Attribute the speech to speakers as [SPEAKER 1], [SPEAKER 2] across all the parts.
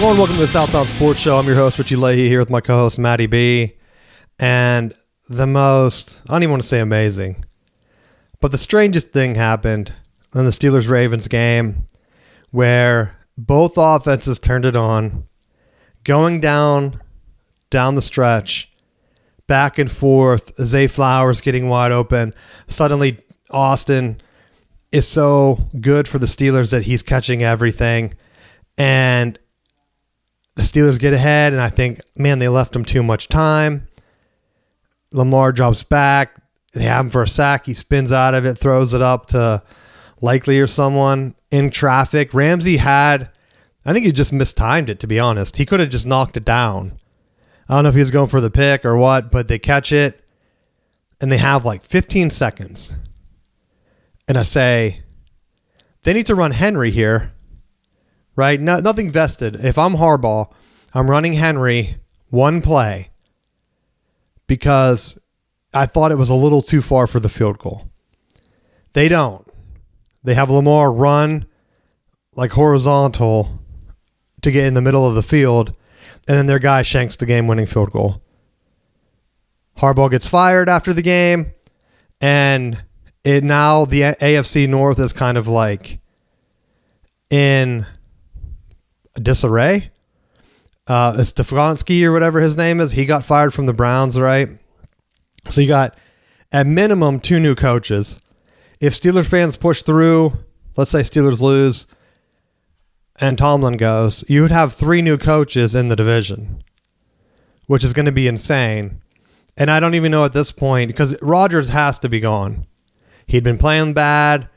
[SPEAKER 1] Hello and welcome to the Southbound Sports Show. I'm your host, Richie Leahy, here with my co-host, Matty B. And I don't even want to say amazing, but the strangest thing happened in the Steelers-Ravens game where both offenses turned it on, going down the stretch, back and forth, Zay Flowers getting wide open. Suddenly, Austin is so good for the Steelers that he's catching everything. And the Steelers get ahead, and I think, man, they left him too much time. Lamar drops back. They have him for a sack. He spins out of it, throws it up to Likely or someone in traffic. Ramsey I think he just mistimed it, to be honest. He could have just knocked it down. I don't know if he was going for the pick or what, but they catch it, and they have like 15 seconds. And I say, they need to run Henry here. Right? Nothing vested. If I'm Harbaugh, I'm running Henry one play because I thought it was a little too far for the field goal. They don't. They have Lamar run like horizontal to get in the middle of the field, and then their guy shanks the game-winning field goal. Harbaugh gets fired after the game, and now the AFC North is kind of like in disarray. Stefanski or whatever his name is, he got fired from the Browns, right? So you got at minimum 2 new coaches. If Steelers fans push through, let's say Steelers lose and Tomlin goes, you would have 3 new coaches in the division, which is going to be insane. And I don't even know at this point, because Rodgers has to be gone. He'd been playing bad.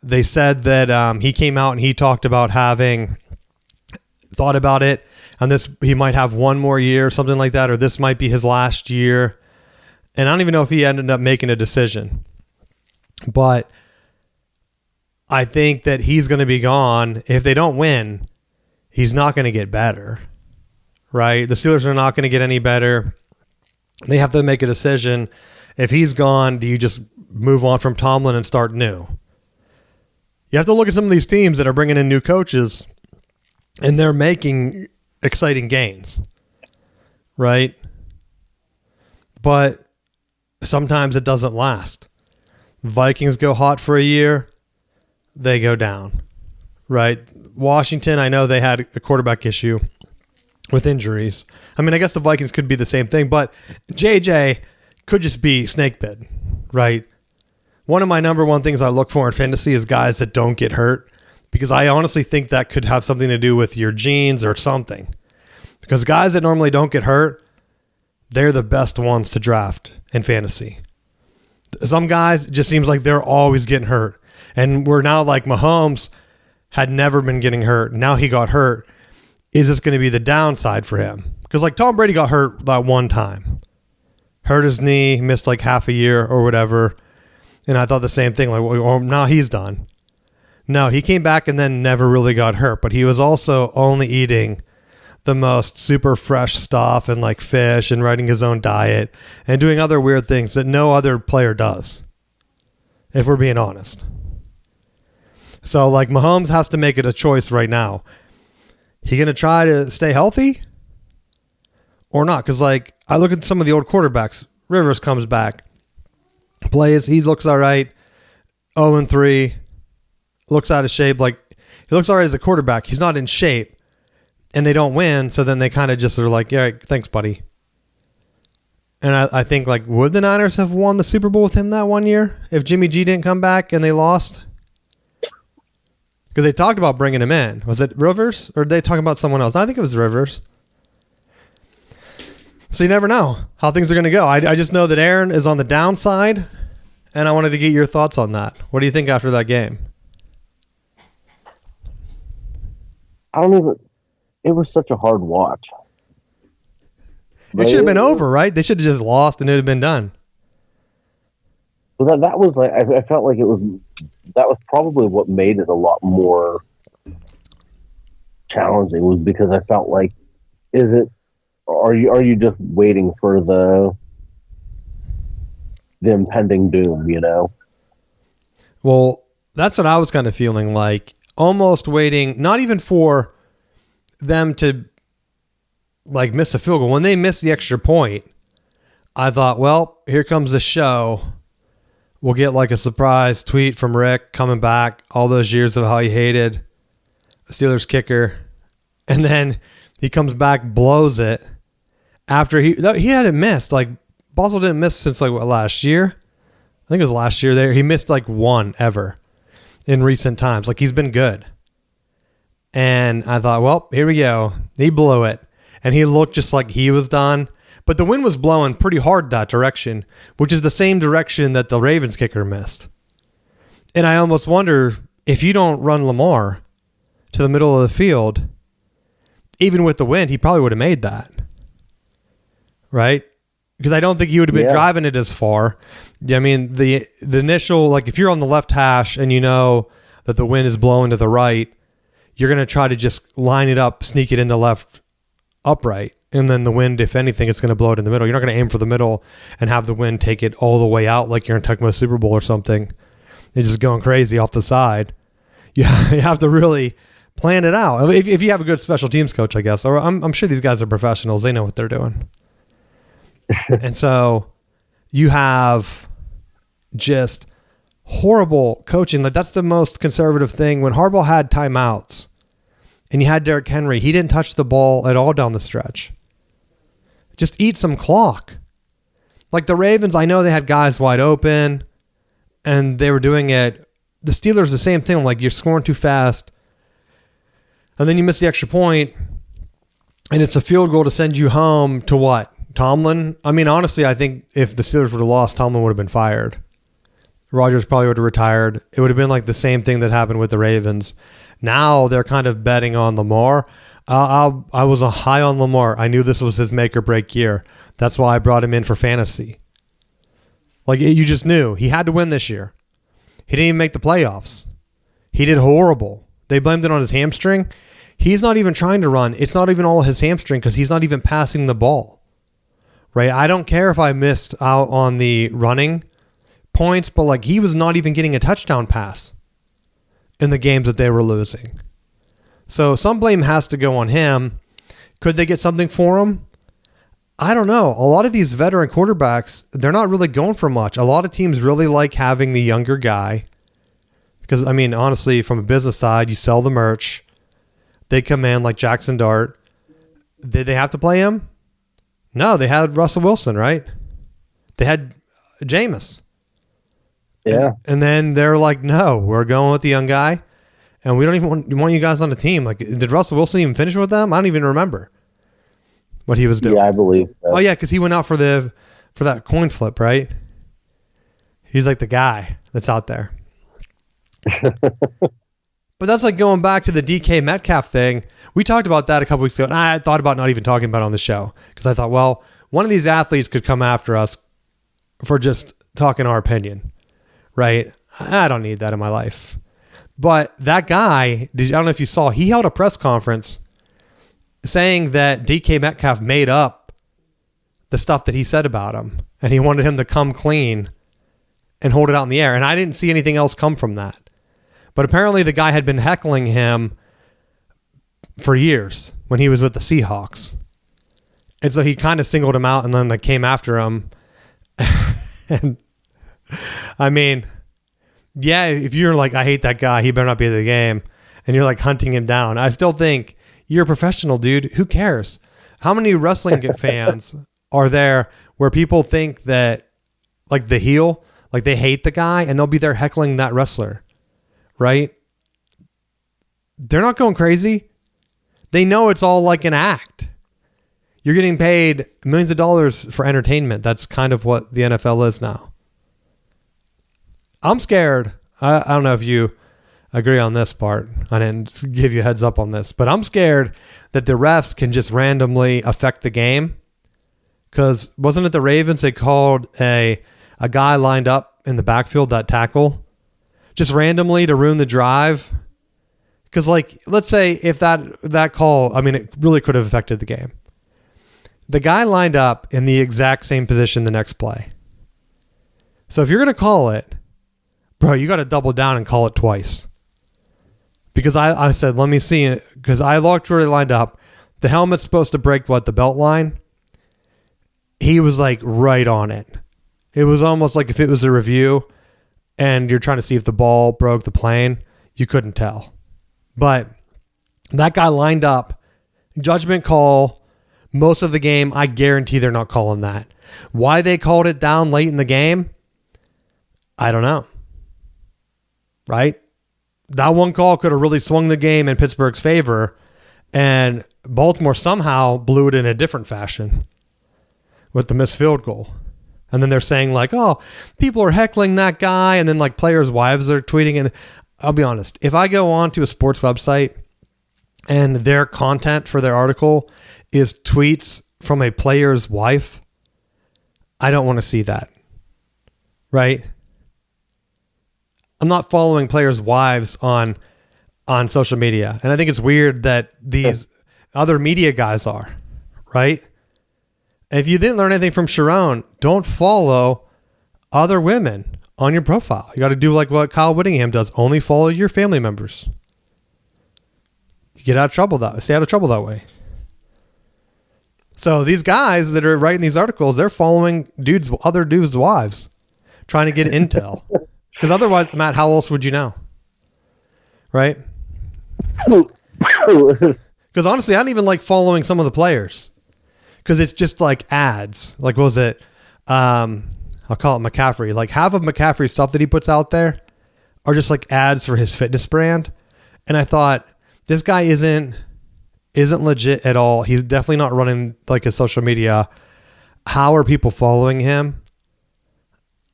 [SPEAKER 1] They said that he came out and he talked about having thought about it, and he might have one more year, something like that, or this might be his last year. And I don't even know if he ended up making a decision. But I think that he's going to be gone. If they don't win, he's not going to get better, right? The Steelers are not going to get any better. They have to make a decision. If he's gone, do you just move on from Tomlin and start new? You have to look at some of these teams that are bringing in new coaches, and they're making exciting gains, right? But sometimes it doesn't last. Vikings go hot for a year, they go down, right? Washington, I know they had a quarterback issue with injuries. I mean, I guess the Vikings could be the same thing, but JJ could just be snake bit, right? One of my number one things I look for in fantasy is guys that don't get hurt, because I honestly think that could have something to do with your genes or something. Because guys that normally don't get hurt, they're the best ones to draft in fantasy. Some guys, it just seems like they're always getting hurt. And we're now like Mahomes had never been getting hurt. Now he got hurt. Is this going to be the downside for him? Because like Tom Brady got hurt that one time. Hurt his knee, missed like half a year or whatever. And I thought the same thing. Like, well, now he's done. No, he came back and then never really got hurt, but he was also only eating the most super fresh stuff and like fish and writing his own diet and doing other weird things that no other player does, if we're being honest. So like Mahomes has to make it a choice right now. He going to try to stay healthy or not? Because like I look at some of the old quarterbacks. Rivers comes back, plays, he looks all right, 0-3. Looks out of shape. Like he looks all right as a quarterback. He's not in shape, and they don't win. So then they kind of just are like, "Yeah, thanks, buddy." And I think like, would the Niners have won the Super Bowl with him that one year if Jimmy G didn't come back and they lost? Because they talked about bringing him in. Was it Rivers or did they talk about someone else? I think it was Rivers. So you never know how things are going to go. I just know that Aaron is on the downside, and I wanted to get your thoughts on that. What do you think after that game?
[SPEAKER 2] It was such a hard watch.
[SPEAKER 1] It should have been over, right? They should have just lost and it would have been done.
[SPEAKER 2] Well, that was like, I felt like that was probably what made it a lot more challenging, was because I felt like, are you just waiting for the impending doom, you know?
[SPEAKER 1] Well, that's what I was kind of feeling like, almost waiting, not even for them to like miss a field goal. When they missed the extra point, I thought, well, here comes the show. We'll get like a surprise tweet from Rick coming back all those years of how he hated the Steelers kicker. And then he comes back, blows it after he hadn't missed. Like Boswell didn't miss since like last year. I think it was last year there. He missed like one ever in recent times. Like he's been good. And I thought, well, here we go. He blew it. And he looked just like he was done. But the wind was blowing pretty hard that direction, which is the same direction that the Ravens kicker missed. And I almost wonder if you don't run Lamar to the middle of the field, even with the wind, he probably would have made that. Right? Because I don't think he would have been driving it as far. I mean, the initial, like if you're on the left hash and you know that the wind is blowing to the right, you're going to try to just line it up, sneak it into left upright. And then the wind, if anything, it's going to blow it in the middle. You're not going to aim for the middle and have the wind take it all the way out like you're in Tecmo Super Bowl or something. You're just going crazy off the side. You have to really plan it out. If you have a good special teams coach, I guess. Or I'm sure these guys are professionals. They know what they're doing. And so you have just horrible coaching. Like that's the most conservative thing. When Harbaugh had timeouts and you had Derrick Henry, he didn't touch the ball at all down the stretch. Just eat some clock. Like the Ravens, I know they had guys wide open and they were doing it. The Steelers, the same thing. Like you're scoring too fast and then you miss the extra point and it's a field goal to send you home to what? Tomlin? I mean, honestly, I think if the Steelers would have lost, Tomlin would have been fired. Rodgers probably would have retired. It would have been like the same thing that happened with the Ravens. Now they're kind of betting on Lamar. I was a high on Lamar. I knew this was his make or break year. That's why I brought him in for fantasy. Like you just knew he had to win this year. He didn't even make the playoffs. He did horrible. They blamed it on his hamstring. He's not even trying to run. It's not even all his hamstring because he's not even passing the ball. Right? I don't care if I missed out on the running points, but like he was not even getting a touchdown pass in the games that they were losing. So some blame has to go on him. Could they get something for him? I don't know. A lot of these veteran quarterbacks, they're not really going for much. A lot of teams really like having the younger guy because, I mean, honestly, from a business side, you sell the merch. They come in like Jackson Dart. Did they have to play him? No, they had Russell Wilson, right? They had Jameis.
[SPEAKER 2] Yeah.
[SPEAKER 1] And then they're like, no, we're going with the young guy. And we don't even want you guys on the team. Like, did Russell Wilson even finish with them? I don't even remember what he was doing.
[SPEAKER 2] Yeah, I believe so.
[SPEAKER 1] Oh, yeah, because he went out for that coin flip, right? He's like the guy that's out there. But that's like going back to the DK Metcalf thing. We talked about that a couple weeks ago, and I thought about not even talking about it on the show because I thought, well, one of these athletes could come after us for just talking our opinion, right? I don't need that in my life. But that guy, I don't know if you saw, he held a press conference saying that DK Metcalf made up the stuff that he said about him, and he wanted him to come clean and hold it out in the air. And I didn't see anything else come from that. But apparently the guy had been heckling him for years when he was with the Seahawks. And so he kind of singled him out and then they came after him. And I mean, yeah, if you're like, I hate that guy, he better not be at the game, and you're like hunting him down, I still think you're a professional, dude. Who cares? How many wrestling fans are there where people think that like the heel, like they hate the guy and they'll be there heckling that wrestler? Right? They're not going crazy. They know it's all like an act. You're getting paid millions of dollars for entertainment. That's kind of what the NFL is now. I'm scared. I don't know if you agree on this part. I didn't give you a heads up on this, but I'm scared that the refs can just randomly affect the game. Because wasn't it the Ravens? They called a guy lined up in the backfield, that tackle, just randomly to ruin the drive. Because, like, let's say if that call, I mean, it really could have affected the game. The guy lined up in the exact same position the next play. So if you're going to call it, bro, you got to double down and call it twice. because I said, let me see it, because I looked where he lined up. The helmet's supposed to break the belt line. He was like right on it. It was almost like if it was a review and you're trying to see if the ball broke the plane, you couldn't tell. But that guy lined up, judgment call, most of the game. I guarantee they're not calling that. Why they called it down late in the game, I don't know. Right? That one call could have really swung the game in Pittsburgh's favor, and Baltimore somehow blew it in a different fashion with the missed field goal. And then they're saying like, oh, people are heckling that guy, and then like players' wives are tweeting. And I'll be honest, if I go on to a sports website and their content for their article is tweets from a player's wife, I don't want to see that. Right? I'm not following players' wives on social media. And I think it's weird that these other media guys are, right? If you didn't learn anything from Sharon, don't follow other women on your profile. You got to do like what Kyle Whittingham does. Only follow your family members. Stay out of trouble that way. So these guys that are writing these articles, they're following other dudes' wives, trying to get intel. Because otherwise, Matt, how else would you know? Right? Because honestly, I don't even like following some of the players. Because it's just like ads. Like, what was it? I'll call it McCaffrey. Like half of McCaffrey's stuff that he puts out there are just like ads for his fitness brand. And I thought, this guy isn't legit at all. He's definitely not running like his social media. How are people following him?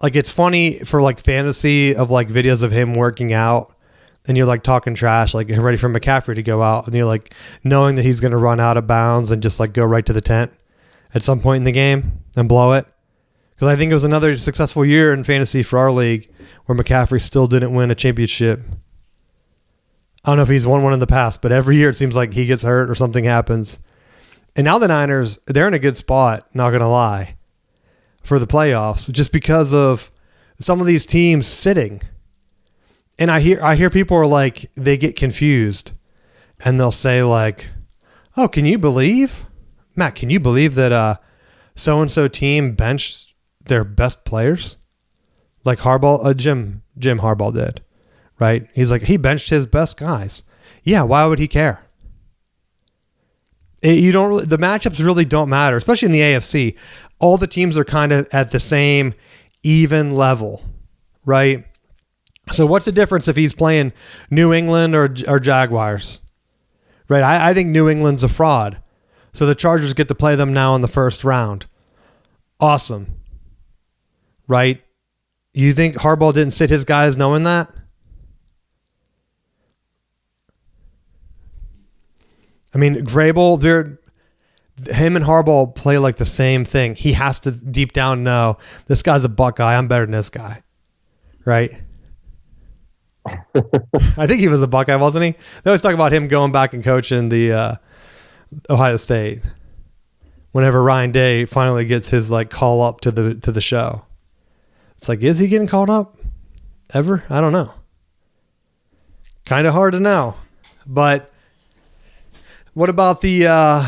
[SPEAKER 1] Like, it's funny for like fantasy of like videos of him working out, and you're like talking trash, like ready for McCaffrey to go out, and you're like knowing that he's going to run out of bounds and just like go right to the tent at some point in the game and blow it. Because I think it was another successful year in fantasy for our league where McCaffrey still didn't win a championship. I don't know if he's won one in the past, but every year it seems like he gets hurt or something happens. And now the Niners, they're in a good spot, not going to lie, for the playoffs, just because of some of these teams sitting. And I hear people are like, they get confused and they'll say like, oh, can you believe, Matt, can you believe that so-and-so team benched their best players? Like Harbaugh, Jim Harbaugh did, right? He's like, he benched his best guys. Yeah, why would he care? The matchups really don't matter, especially in the AFC. All the teams are kind of at the same even level, right? So what's the difference if he's playing New England or Jaguars, right? I think New England's a fraud. So the Chargers get to play them now in the first round. Awesome, right? You think Harbaugh didn't sit his guys knowing that? I mean, Vrabel, him and Harbaugh play like the same thing. He has to deep down know, this guy's a Buckeye. I'm better than this guy, right? I think he was a Buckeye, wasn't he? They always talk about him going back and coaching the Ohio State. Whenever Ryan Day finally gets his like call up to the show, it's like, is he getting called up ever? I don't know. Kind of hard to know. But what about the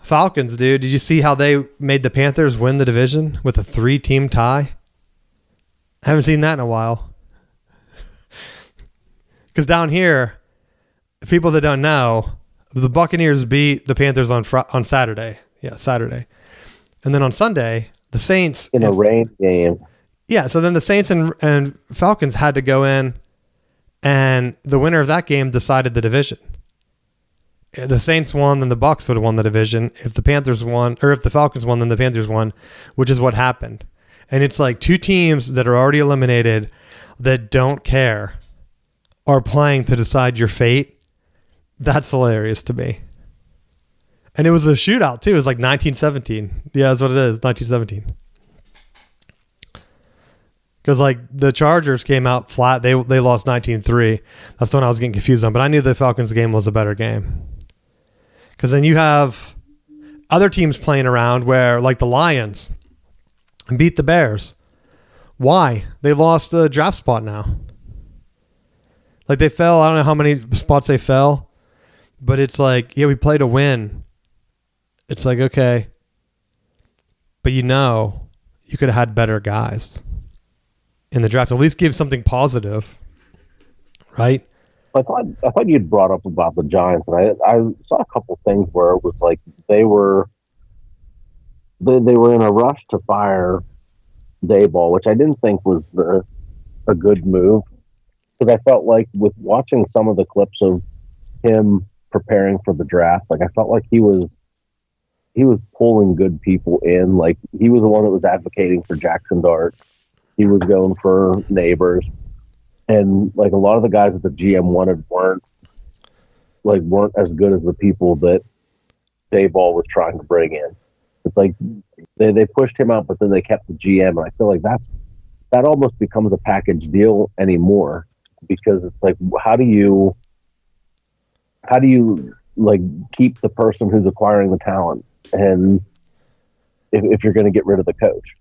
[SPEAKER 1] Falcons, dude? Did you see how they made the Panthers win the division with a 3-team tie? I haven't seen that in a while. Because down here, people that don't know, the Buccaneers beat the Panthers on Saturday. Yeah, Saturday. And then on Sunday, the Saints...
[SPEAKER 2] in a rain game.
[SPEAKER 1] Yeah, so then the Saints and Falcons had to go in, and the winner of that game decided the division. If the Saints won, then the Bucs would have won the division. If the Panthers won, or if the Falcons won, then the Panthers won, which is what happened. And it's like two teams that are already eliminated that don't care are playing to decide your fate. That's hilarious to me. And it was a shootout too. It was like 1917. Yeah, that's what it is. 1917. Because like the Chargers came out flat. They lost 19-3. That's the one I was getting confused on. But I knew the Falcons game was a better game. Because then you have other teams playing around where like the Lions beat the Bears. Why? They lost the draft spot now. Like they fell. I don't know how many spots they fell, but it's like, yeah, we played to win. It's like, okay, but you could have had better guys in the draft. At least give something positive, right?
[SPEAKER 2] I thought you'd brought up about the Giants, and I saw a couple things where it was like they were in a rush to fire Dayball, which I didn't think was a good move, because I felt like with watching some of the clips of him preparing for the draft, like I felt like he was pulling good people in. Like he was the one that was advocating for Jackson Dart. He was going for Neighbors. And like a lot of the guys that the GM wanted weren't as good as the people that Dayball was trying to bring in. It's like they pushed him out, but then they kept the GM, and I feel like that almost becomes a package deal anymore, because it's like how do you like keep the person who's acquiring the talent, and if you're going to get rid of the coach.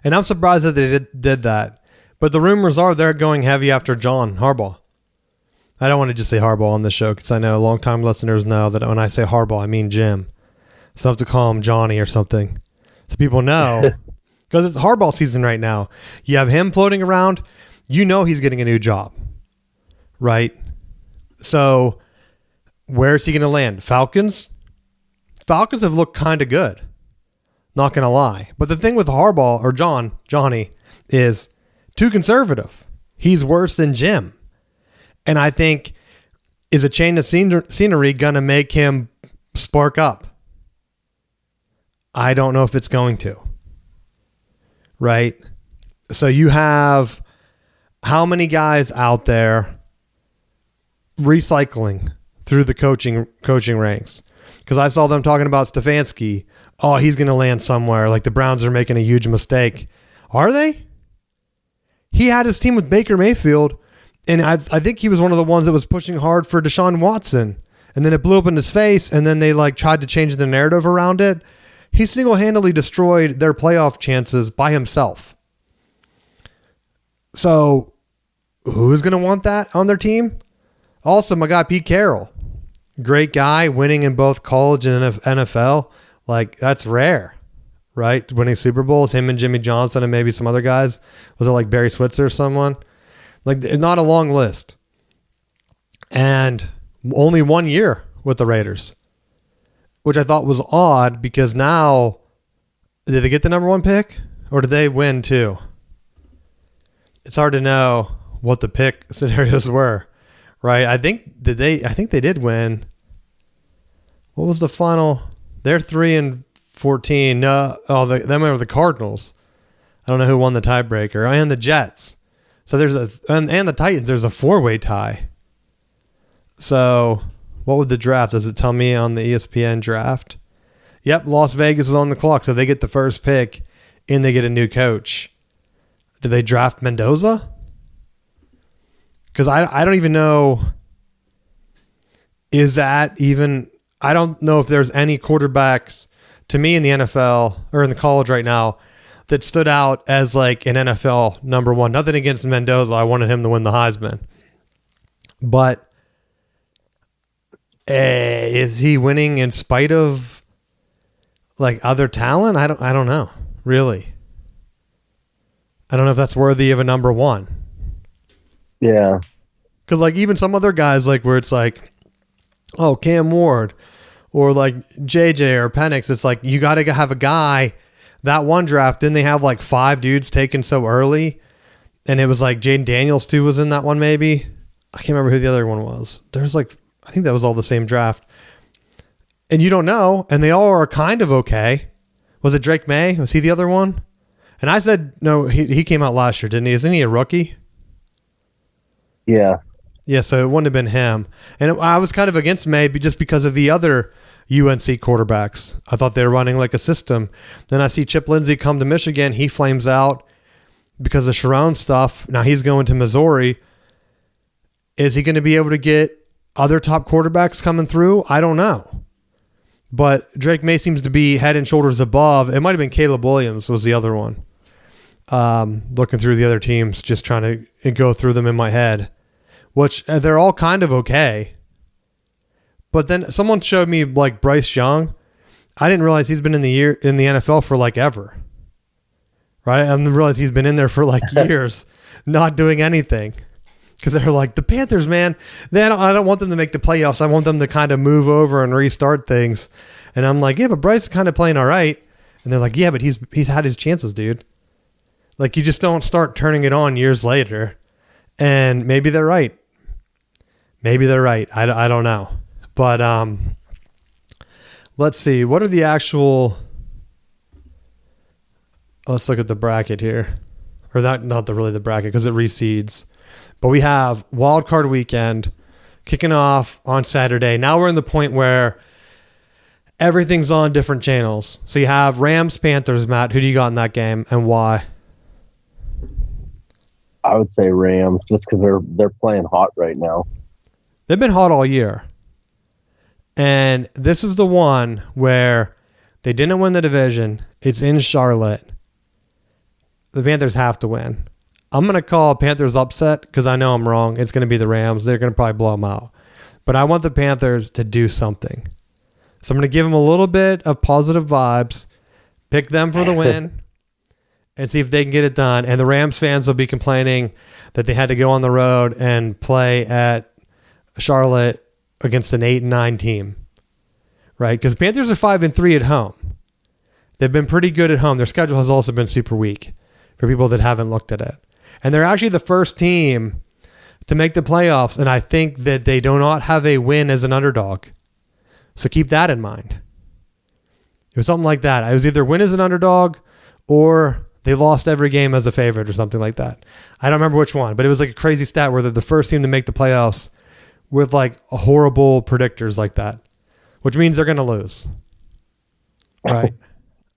[SPEAKER 1] And I'm surprised that they did that. But the rumors are they're going heavy after John Harbaugh. I don't want to just say Harbaugh on this show, because I know long-time listeners know that when I say Harbaugh, I mean Jim. So I have to call him Johnny or something, so people know. Because it's Harbaugh season right now. You have him floating around. You know he's getting a new job, right? So where is he going to land? Falcons? Falcons have looked kind of good. Not going to lie. But the thing with Harbaugh, or Johnny, is too conservative. He's worse than Jim. And I think, is a change of scenery going to make him spark up? I don't know if it's going to. Right? So you have how many guys out there recycling through the coaching ranks? Because I saw them talking about Stefanski. Oh, he's going to land somewhere. Like the Browns are making a huge mistake. Are they? He had his team with Baker Mayfield, and I think he was one of the ones that was pushing hard for Deshaun Watson. And then it blew up in his face, and then they tried to change the narrative around it. He single-handedly destroyed their playoff chances by himself. So who's going to want that on their team? Also, my guy Pete Carroll. Great guy, winning in both college and NFL. Like, that's rare. Right? Winning Super Bowls, him and Jimmy Johnson and maybe some other guys. Was it like Barry Switzer or someone? Like, not a long list. And only 1 year with the Raiders, which I thought was odd, because now, did they get the number 1 pick or did they win too? It's hard to know what the pick scenarios were, right? I think they did win. What was the final? They're 3-14. No, them are the Cardinals. I don't know who won the tiebreaker, and the Jets. So there's and the Titans. There's a 4-way tie. So what would the draft? Does it tell me on the ESPN draft? Yep, Las Vegas is on the clock, so they get the first pick, and they get a new coach. Do they draft Mendoza? Because I don't even know. Is that even? I don't know if there's any quarterbacks to me in the NFL or in the college right now that stood out as like an NFL number 1. Nothing against Mendoza. I wanted him to win the Heisman. But is he winning in spite of like other talent? I don't know. Really. I don't know if that's worthy of a number 1.
[SPEAKER 2] Yeah.
[SPEAKER 1] Because like even some other guys, like where it's like, oh, Cam Ward or like JJ or Penix, it's like you got to have a guy. That one draft, didn't they have like 5 dudes taken so early? And it was like Jaden Daniels too was in that one maybe. I can't remember who the other one was. There's like, I think that was all the same draft. And you don't know, and they all are kind of okay. Was it Drake May? Was he the other one? And I said, no, he came out last year, didn't he? Isn't he a rookie?
[SPEAKER 2] Yeah.
[SPEAKER 1] Yeah, so it wouldn't have been him. And I was kind of against May just because of the other UNC quarterbacks. I thought they were running like a system. Then I see Chip Lindsey come to Michigan. He flames out because of Sharon stuff. Now he's going to Missouri. Is he going to be able to get other top quarterbacks coming through? I don't know. But Drake May seems to be head and shoulders above. It might have been Caleb Williams was the other one. Looking through the other teams, just trying to go through them in my head. which they're all kind of okay. But then someone showed me like Bryce Young. I didn't realize he's been in the NFL for like ever. Right? I didn't realize he's been in there for like years, not doing anything. Because they're like, the Panthers, man, I don't want them to make the playoffs. I want them to kind of move over and restart things. And I'm like, yeah, but Bryce is kind of playing all right. And they're like, yeah, but he's had his chances, dude. Like, you just don't start turning it on years later. And maybe they're right. Maybe they're right. I don't know. But let's see. What are the actual... Let's look at the bracket here. Or not really the bracket because it reseeds. But we have wild card weekend kicking off on Saturday. Now we're in the point where everything's on different channels. So you have Rams, Panthers, Matt. Who do you got in that game and why?
[SPEAKER 2] I would say Rams just because they're playing hot right now.
[SPEAKER 1] They've been hot all year. And this is the one where they didn't win the division. It's in Charlotte. The Panthers have to win. I'm going to call Panthers upset because I know I'm wrong. It's going to be the Rams. They're going to probably blow them out. But I want the Panthers to do something. So I'm going to give them a little bit of positive vibes, pick them for the win, and see if they can get it done. And the Rams fans will be complaining that they had to go on the road and play at Charlotte against an 8-9 team, right? Because Panthers are 5-3 at home. They've been pretty good at home. Their schedule has also been super weak for people that haven't looked at it. And they're actually the first team to make the playoffs, and I think that they do not have a win as an underdog. So keep that in mind. It was something like that. It was either win as an underdog or they lost every game as a favorite or something like that. I don't remember which one, but it was like a crazy stat where they're the first team to make the playoffs with like horrible predictors like that, which means they're going to lose. Right.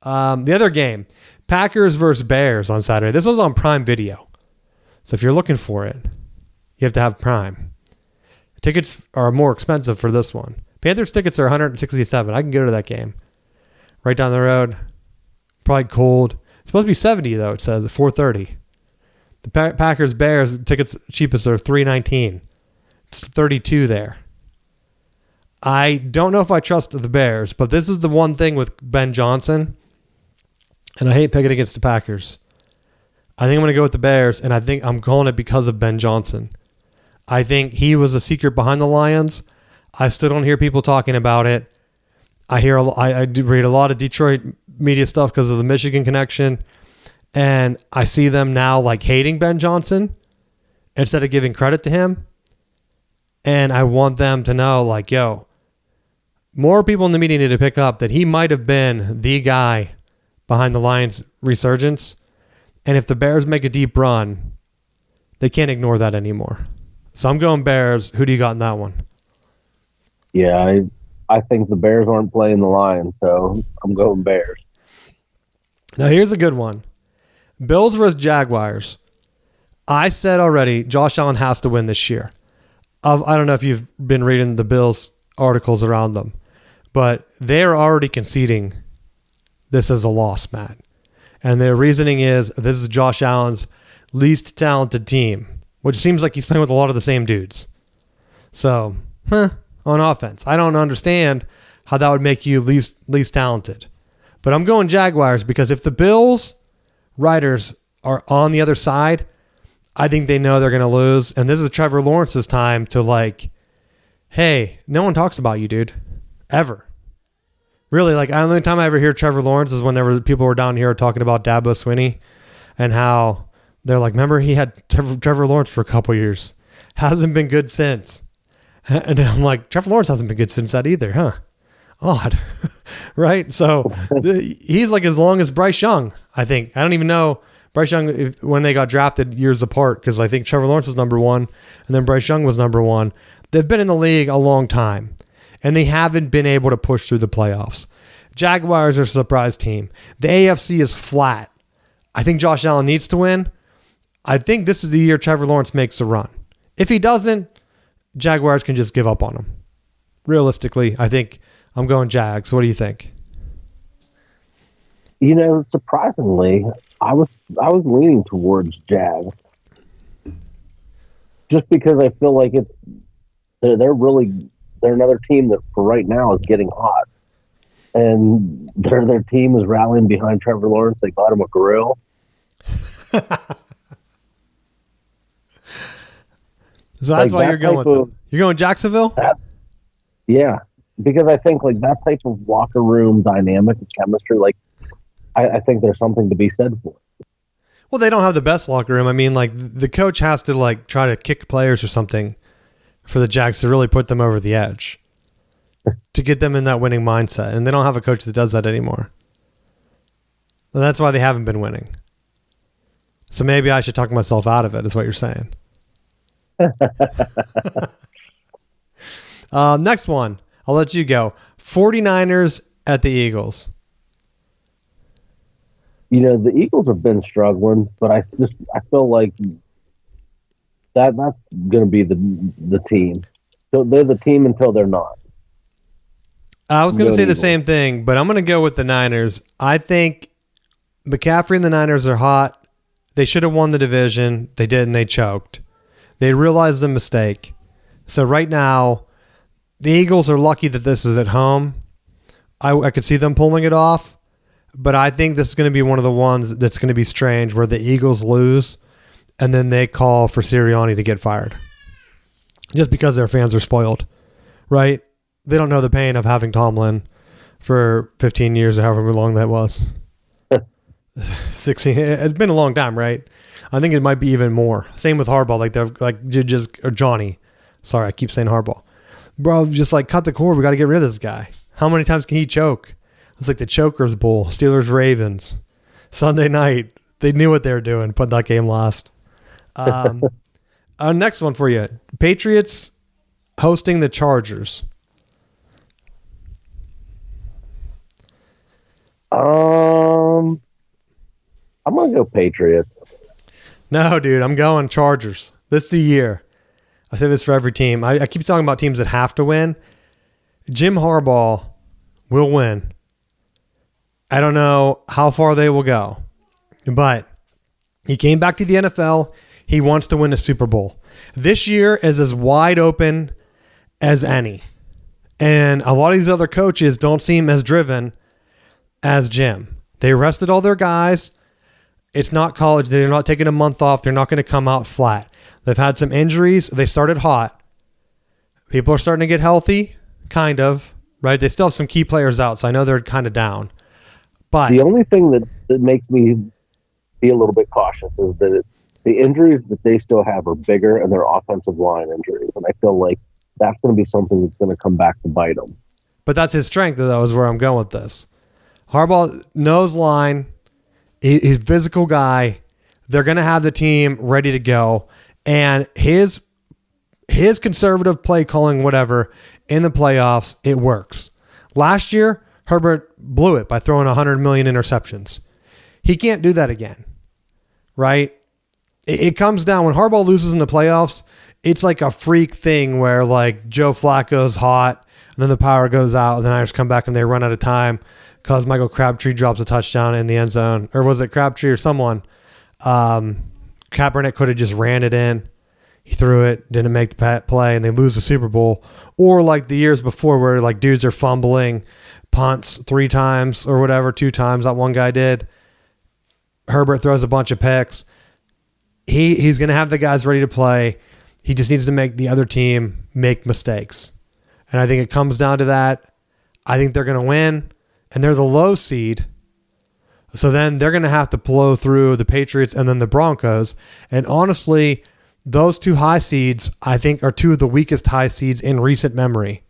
[SPEAKER 1] The other game, Packers versus Bears on Saturday. This was on Prime Video. So if you're looking for it, you have to have Prime. Tickets are more expensive for this one. Panthers tickets are $167. I can go to that game. Right down the road. Probably cold. It's supposed to be 70 though, it says at 4:30. The Packers Bears tickets cheapest are $319. It's 32 there. I don't know if I trust the Bears, but this is the one thing with Ben Johnson. And I hate picking against the Packers. I think I'm going to go with the Bears, and I think I'm calling it because of Ben Johnson. I think he was a secret behind the Lions. I still don't hear people talking about it. I do read a lot of Detroit media stuff because of the Michigan connection, and I see them now like hating Ben Johnson instead of giving credit to him. And I want them to know, like, yo, more people in the media need to pick up that he might have been the guy behind the Lions' resurgence. And if the Bears make a deep run, they can't ignore that anymore. So I'm going Bears. Who do you got in that one?
[SPEAKER 2] Yeah, I think the Bears aren't playing the Lions, so I'm going Bears.
[SPEAKER 1] Now here's a good one. Bills versus Jaguars. I said already, Josh Allen has to win this year. I don't know if you've been reading the Bills articles around them, but they're already conceding this is a loss, Matt. And their reasoning is this is Josh Allen's least talented team, which seems like he's playing with a lot of the same dudes. So, on offense. I don't understand how that would make you least talented. But I'm going Jaguars because if the Bills writers are on the other side, I think they know they're going to lose. And this is Trevor Lawrence's time to like, hey, no one talks about you, dude. Ever. Really, like, the only time I ever hear Trevor Lawrence is whenever people were down here talking about Dabo Swinney and how they're like, remember he had Trevor Lawrence for a couple years. Hasn't been good since. And I'm like, Trevor Lawrence hasn't been good since that either, huh? Odd. Right? So he's like as long as Bryce Young, I think. I don't even know Bryce Young when they got drafted years apart because I think Trevor Lawrence was number one and then Bryce Young was number one. They've been in the league a long time. And they haven't been able to push through the playoffs. Jaguars are a surprise team. The AFC is flat. I think Josh Allen needs to win. I think this is the year Trevor Lawrence makes a run. If he doesn't, Jaguars can just give up on him. Realistically, I think I'm going Jags. What do you think?
[SPEAKER 2] You know, surprisingly, I was leaning towards Jags. just because I feel like they're another team that for right now is getting hot, and their team is rallying behind Trevor Lawrence. They got him a grill.
[SPEAKER 1] So that's why you're going with them. You're going Jacksonville?
[SPEAKER 2] Yeah, because I think like that type of locker room dynamic and chemistry, like I think there's something to be said for it.
[SPEAKER 1] Well, they don't have the best locker room. I mean, like the coach has to like try to kick players or something for the Jags to really put them over the edge to get them in that winning mindset. And they don't have a coach that does that anymore. And that's why they haven't been winning. So maybe I should talk myself out of it, is what you're saying. Next one. I'll let you go. 49ers at the Eagles.
[SPEAKER 2] You know, the Eagles have been struggling, but I feel like that's going to be the team. So they're the team until they're not.
[SPEAKER 1] I was going to say the same thing, but I'm going to go with the Niners. I think McCaffrey and the Niners are hot. They should have won the division. They didn't. They choked. They realized the mistake. So right now, the Eagles are lucky that this is at home. I could see them pulling it off, but I think this is going to be one of the ones that's going to be strange where the Eagles lose and then they call for Sirianni to get fired just because their fans are spoiled, right? They don't know the pain of having Tomlin for 15 years or however long that was. 16. It's been a long time, right? I think it might be even more. Same with Harbaugh, or Johnny. Sorry, I keep saying Harbaugh. Bro, just like cut the cord. We got to get rid of this guy. How many times can he choke? It's like the Chokers Bowl, Steelers Ravens, Sunday night. They knew what they were doing. Put that game last. Next one for you: Patriots hosting the Chargers.
[SPEAKER 2] I'm gonna go Patriots.
[SPEAKER 1] No, dude, I'm going Chargers. This is the year. I say this for every team. I keep talking about teams that have to win. Jim Harbaugh will win. I don't know how far they will go, but he came back to the NFL. He wants to win a Super Bowl. This year is as wide open as any. And a lot of these other coaches don't seem as driven as Jim. They rested all their guys. It's not college. They're not taking a month off. They're not going to come out flat. They've had some injuries. They started hot. People are starting to get healthy, kind of, right? They still have some key players out, so I know they're kind of down. But
[SPEAKER 2] the only thing that makes me be a little bit cautious is that the injuries that they still have are bigger, and they're offensive line injuries. And I feel like that's going to be something that's going to come back to bite them.
[SPEAKER 1] But that's his strength, though, is where I'm going with this. Harbaugh knows line. He's a physical guy. They're going to have the team ready to go. And his conservative play calling, whatever, in the playoffs, it works. Last year, Herbert blew it by throwing 100 million interceptions. He can't do that again, right? It comes down when Harbaugh loses in the playoffs. It's like a freak thing where like Joe Flacco's hot, and then the power goes out, and then Irish come back and they run out of time because Michael Crabtree drops a touchdown in the end zone, or was it Crabtree or someone? Kaepernick could have just ran it in. He threw it, didn't make the play, and they lose the Super Bowl. Or like the years before where like dudes are fumbling punts 3 times or whatever, 2 times, that one guy did. Herbert throws a bunch of picks. He's going to have the guys ready to play. He just needs to make the other team make mistakes. And I think it comes down to that. I think they're going to win, and they're the low seed. So then they're going to have to blow through the Patriots and then the Broncos. And honestly, those 2 high seeds, I think, are 2 of the weakest high seeds in recent memory,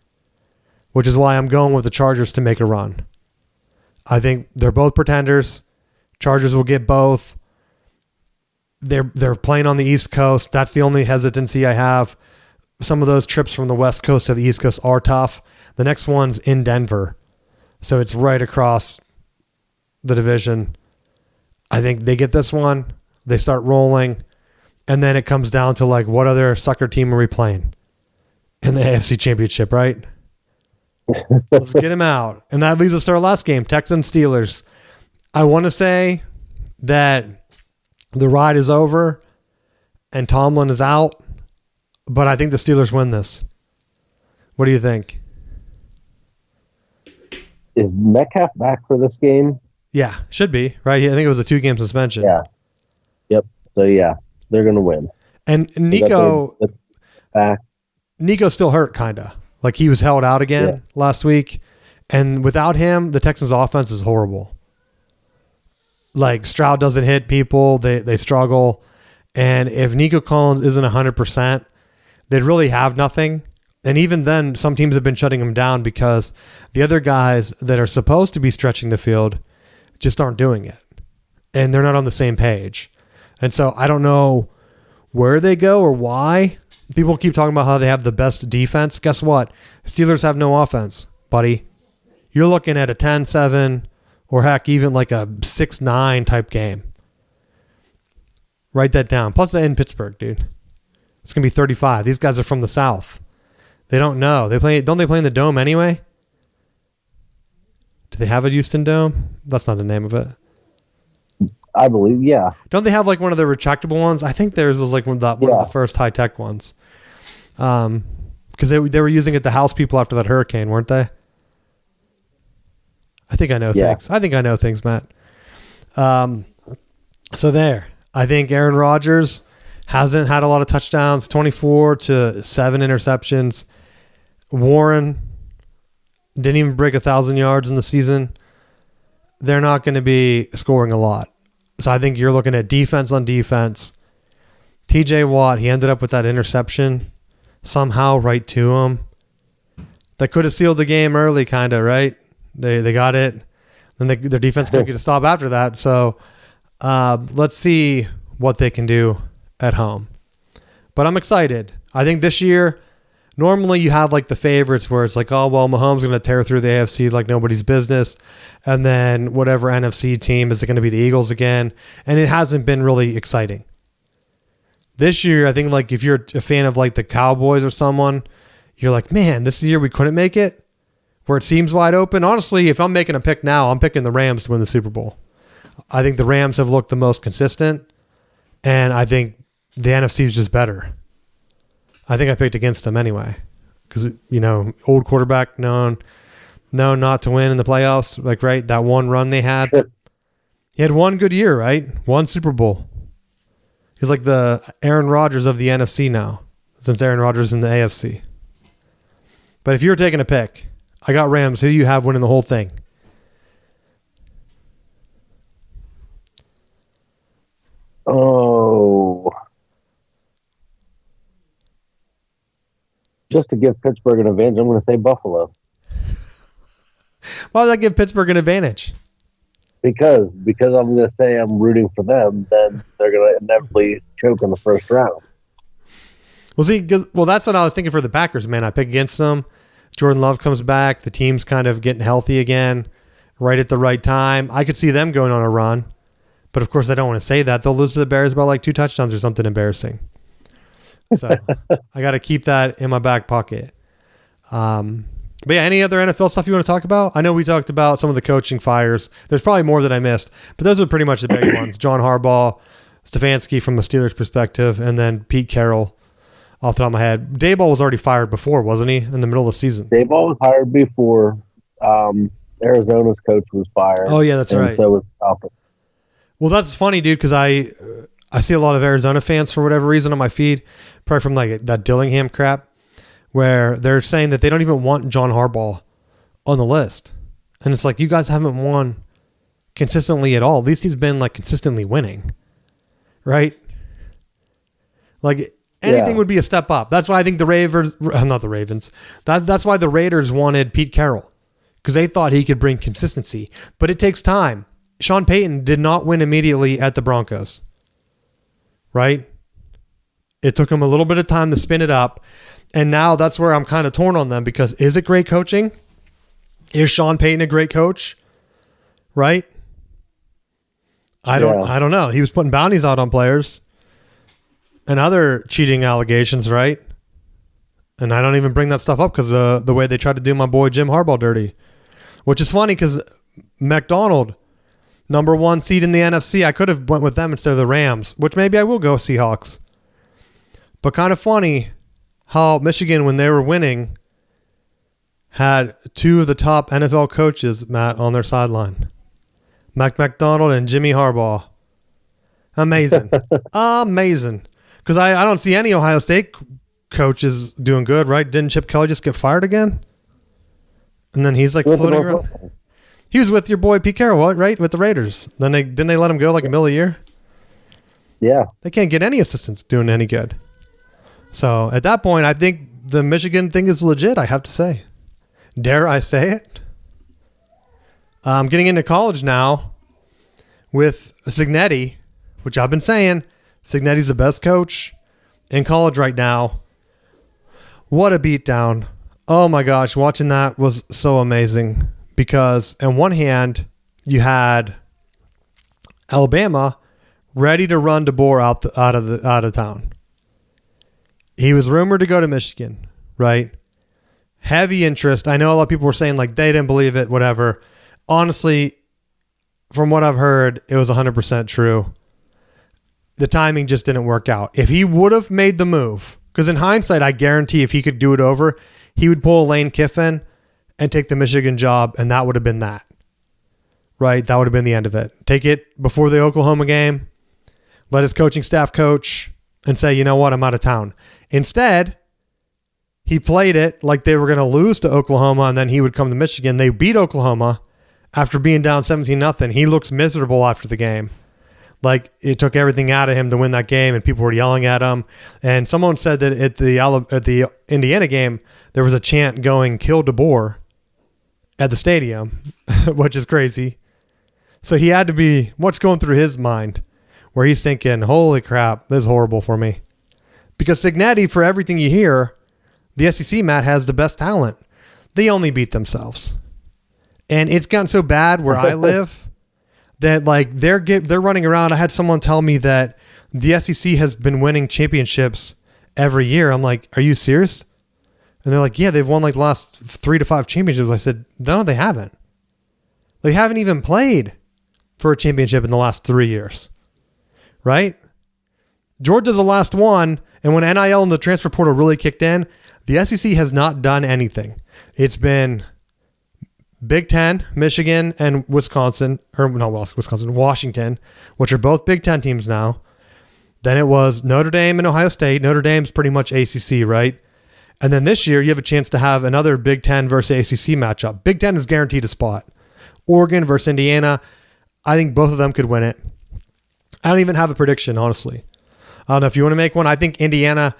[SPEAKER 1] which is why I'm going with the Chargers to make a run. I think they're both pretenders. Chargers will get both. They're playing on the East Coast. That's the only hesitancy I have. Some of those trips from the West Coast to the East Coast are tough. The next one's in Denver. So it's right across the division. I think they get this one. They start rolling. And then it comes down to like, what other sucker team are we playing in the AFC Championship, right? Let's get him out. And that leads us to our last game, Texans Steelers. I want to say that the ride is over and Tomlin is out. but I think the Steelers win this. What do you think?
[SPEAKER 2] Is Metcalf back for this game?
[SPEAKER 1] Yeah, should be, right? I think it was a 2-game suspension.
[SPEAKER 2] Yeah. Yep. So, yeah, they're going to win.
[SPEAKER 1] And Nico,
[SPEAKER 2] back.
[SPEAKER 1] Nico's still hurt, kind of. Like, he was held out again last week. And without him, the Texans' offense is horrible. Like, Stroud doesn't hit people. They struggle. And if Nico Collins isn't 100%, they'd really have nothing. And even then, some teams have been shutting him down because the other guys that are supposed to be stretching the field just aren't doing it. And they're not on the same page. And so I don't know where they go or why. People keep talking about how they have the best defense. Guess what? Steelers have no offense, buddy. You're looking at a 10-7 or heck, even like a 6-9 type game. Write that down. Plus they're in Pittsburgh, dude. It's going to be 35. These guys are from the South. They don't know. Don't they play in the Dome anyway? Do they have a Houston Dome? That's not the name of it.
[SPEAKER 2] I believe, yeah.
[SPEAKER 1] Don't they have like one of the retractable ones? I think theirs was like one of the first high-tech ones. Because they were using it to house people after that hurricane, weren't they? I think I know things. I think I know things, Matt. So there. I think Aaron Rodgers hasn't had a lot of touchdowns, 24 to 7 interceptions. Warren didn't even break 1,000 yards in the season. They're not going to be scoring a lot. So I think you're looking at defense on defense. TJ Watt, he ended up with that interception somehow right to him. That could have sealed the game early, kind of, right? They got it. Then their defense couldn't get a stop after that. So let's see what they can do at home. But I'm excited. I think this year, normally you have like the favorites where it's like, oh, well, Mahomes is going to tear through the AFC like nobody's business. And then whatever NFC team, is it going to be the Eagles again? And it hasn't been really exciting. This year, I think like if you're a fan of like the Cowboys or someone, you're like, man, this year we couldn't make it where it seems wide open. Honestly, if I'm making a pick now, I'm picking the Rams to win the Super Bowl. I think the Rams have looked the most consistent, and I think the NFC is just better. I think I picked against them anyway because, old quarterback known not to win in the playoffs. Like, right, that one run they had. He had one good year, right? One Super Bowl. He's like the Aaron Rodgers of the NFC now, since Aaron Rodgers is in the AFC. But if you're taking a pick, I got Rams. Who do you have winning the whole thing?
[SPEAKER 2] Oh. Just to give Pittsburgh an advantage, I'm going to say Buffalo.
[SPEAKER 1] Why does that give Pittsburgh an advantage?
[SPEAKER 2] Because I'm going to say I'm rooting for them, then they're going to inevitably choke in the first round.
[SPEAKER 1] Well, see, that's what I was thinking for the Packers, man. I pick against them. Jordan Love comes back. The team's kind of getting healthy again right at the right time. I could see them going on a run. But, of course, I don't want to say that. They'll lose to the Bears by like 2 touchdowns or something embarrassing. So I got to keep that in my back pocket. But, yeah, any other NFL stuff you want to talk about? I know we talked about some of the coaching fires. There's probably more that I missed. But those are pretty much the big ones. John Harbaugh, Stefanski from the Steelers' perspective, and then Pete Carroll off the top of my head. Daboll was already fired before, wasn't he, in the middle of the season?
[SPEAKER 2] Daboll was hired before. Arizona's coach was fired.
[SPEAKER 1] Oh, yeah, that's right.
[SPEAKER 2] So was Falcons.
[SPEAKER 1] Well, that's funny, dude, because I see a lot of Arizona fans for whatever reason on my feed, probably from like that Dillingham crap, where they're saying that they don't even want John Harbaugh on the list. And it's like, you guys haven't won consistently at all. At least he's been like consistently winning, right? Like anything would be a step up. That's why I think not the Ravens. That's why the Raiders wanted Pete Carroll, because they thought he could bring consistency. But it takes time. Sean Payton did not win immediately at the Broncos, right? It took him a little bit of time to spin it up. And now that's where I'm kind of torn on them, because is it great coaching? Is Sean Payton a great coach? Right? I don't know. He was putting bounties out on players and other cheating allegations, right? And I don't even bring that stuff up because the way they tried to do my boy Jim Harbaugh dirty, which is funny because McDonald, number 1 seed in the NFC, I could have went with them instead of the Rams, which maybe I will go Seahawks. But kind of funny how Michigan, when they were winning, had two of the top NFL coaches, Matt, on their sideline. Mike McDonald and Jimmy Harbaugh. Amazing. Amazing. Because I don't see any Ohio State coaches doing good, right? Didn't Chip Kelly just get fired again? And then he's like floating around. He was with your boy Pete Carroll, right? With the Raiders. Then didn't they let him go like a middle of the year?
[SPEAKER 2] Yeah.
[SPEAKER 1] They can't get any assistants doing any good. So at that point, I think the Michigan thing is legit, I have to say. Dare I say it? I'm getting into college now with Cignetti, which I've been saying. Cignetti's the best coach in college right now. What a beatdown. Oh my gosh, watching that was so amazing because on one hand, you had Alabama ready to run DeBoer out of town. He was rumored to go to Michigan, right? Heavy interest. I know a lot of people were saying like they didn't believe it, whatever. Honestly, from what I've heard, it was 100% true. The timing just didn't work out. If he would have made the move, because in hindsight, I guarantee if he could do it over, he would pull Lane Kiffin and take the Michigan job, and that would have been that. Right? That would have been the end of it. Take it before the Oklahoma game, let his coaching staff coach, and say, you know what, I'm out of town. Instead, he played it like they were going to lose to Oklahoma, and then he would come to Michigan. They beat Oklahoma after being down 17-0. He looks miserable after the game. Like it took everything out of him to win that game, and people were yelling at him. And someone said that at the Indiana game, there was a chant going, "Kill DeBoer," at the stadium, which is crazy. So he had to be, what's going through his mind, where he's thinking, holy crap, this is horrible for me. Because Cignetti, for everything you hear, the SEC, Matt, has the best talent. They only beat themselves. And it's gotten so bad where I live that like they're running around. I had someone tell me that the SEC has been winning championships every year. I'm like, are you serious? And they're like, yeah, they've won like the last 3 to 5 championships. I said, no, they haven't. They haven't even played for a championship in the last 3 years. Right? Georgia's the last one. And when NIL and the transfer portal really kicked in, the SEC has not done anything. It's been Big Ten, Michigan, and Washington, which are both Big Ten teams now. Then it was Notre Dame and Ohio State. Notre Dame's pretty much ACC, right? And then this year, you have a chance to have another Big Ten versus ACC matchup. Big Ten is guaranteed a spot. Oregon versus Indiana. I think both of them could win it. I don't even have a prediction, honestly. I don't know if you want to make one. I think Indiana,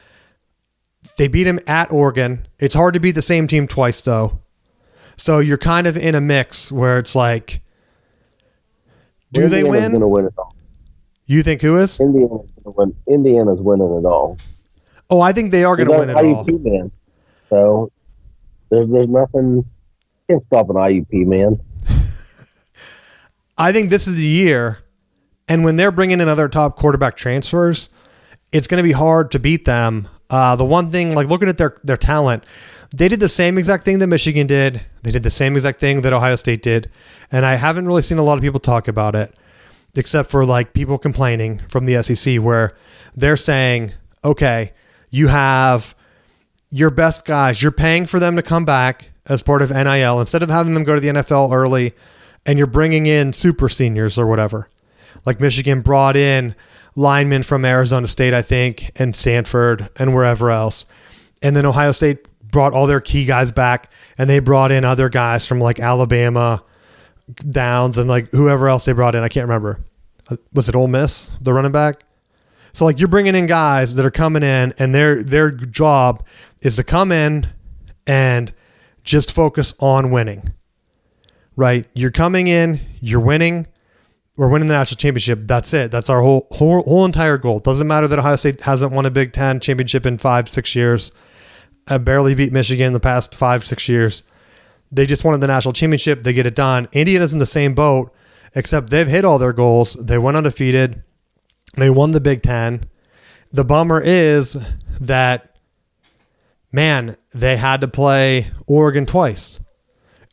[SPEAKER 1] they beat him at Oregon. It's hard to beat the same team twice, though. So you're kind of in a mix where it's like, do
[SPEAKER 2] Indiana's
[SPEAKER 1] they win?
[SPEAKER 2] Going to win it all.
[SPEAKER 1] You think who is?
[SPEAKER 2] Indiana's going to win. Indiana's winning it all.
[SPEAKER 1] Oh, I think they are going to win it all.
[SPEAKER 2] IUP man. So there's nothing. Can't stop an IUP man.
[SPEAKER 1] I think this is the year, and when they're bringing in other top quarterback transfers, it's going to be hard to beat them. The one thing, like looking at their talent, they did the same exact thing that Michigan did. They did the same exact thing that Ohio State did, and I haven't really seen a lot of people talk about it, except for like people complaining from the SEC, where they're saying, okay, you have your best guys. You're paying for them to come back as part of NIL instead of having them go to the NFL early, and you're bringing in super seniors or whatever. Like Michigan brought in linemen from Arizona State, I think, and Stanford and wherever else. And then Ohio State brought all their key guys back, and they brought in other guys from like Alabama, Downs, and like whoever else they brought in. I can't remember. Was it Ole Miss, the running back? So like you're bringing in guys that are coming in, and their job is to come in and just focus on winning, right? You're coming in, you're winning. We're winning the national championship. That's it. That's our whole entire goal. It doesn't matter that Ohio State hasn't won a Big Ten championship in 5-6 years. I barely beat Michigan in the past 5-6 years. They just wanted the national championship. They get it done. Indiana's in the same boat, except they've hit all their goals. They went undefeated. They won the Big Ten. The bummer is that, man, they had to play Oregon twice.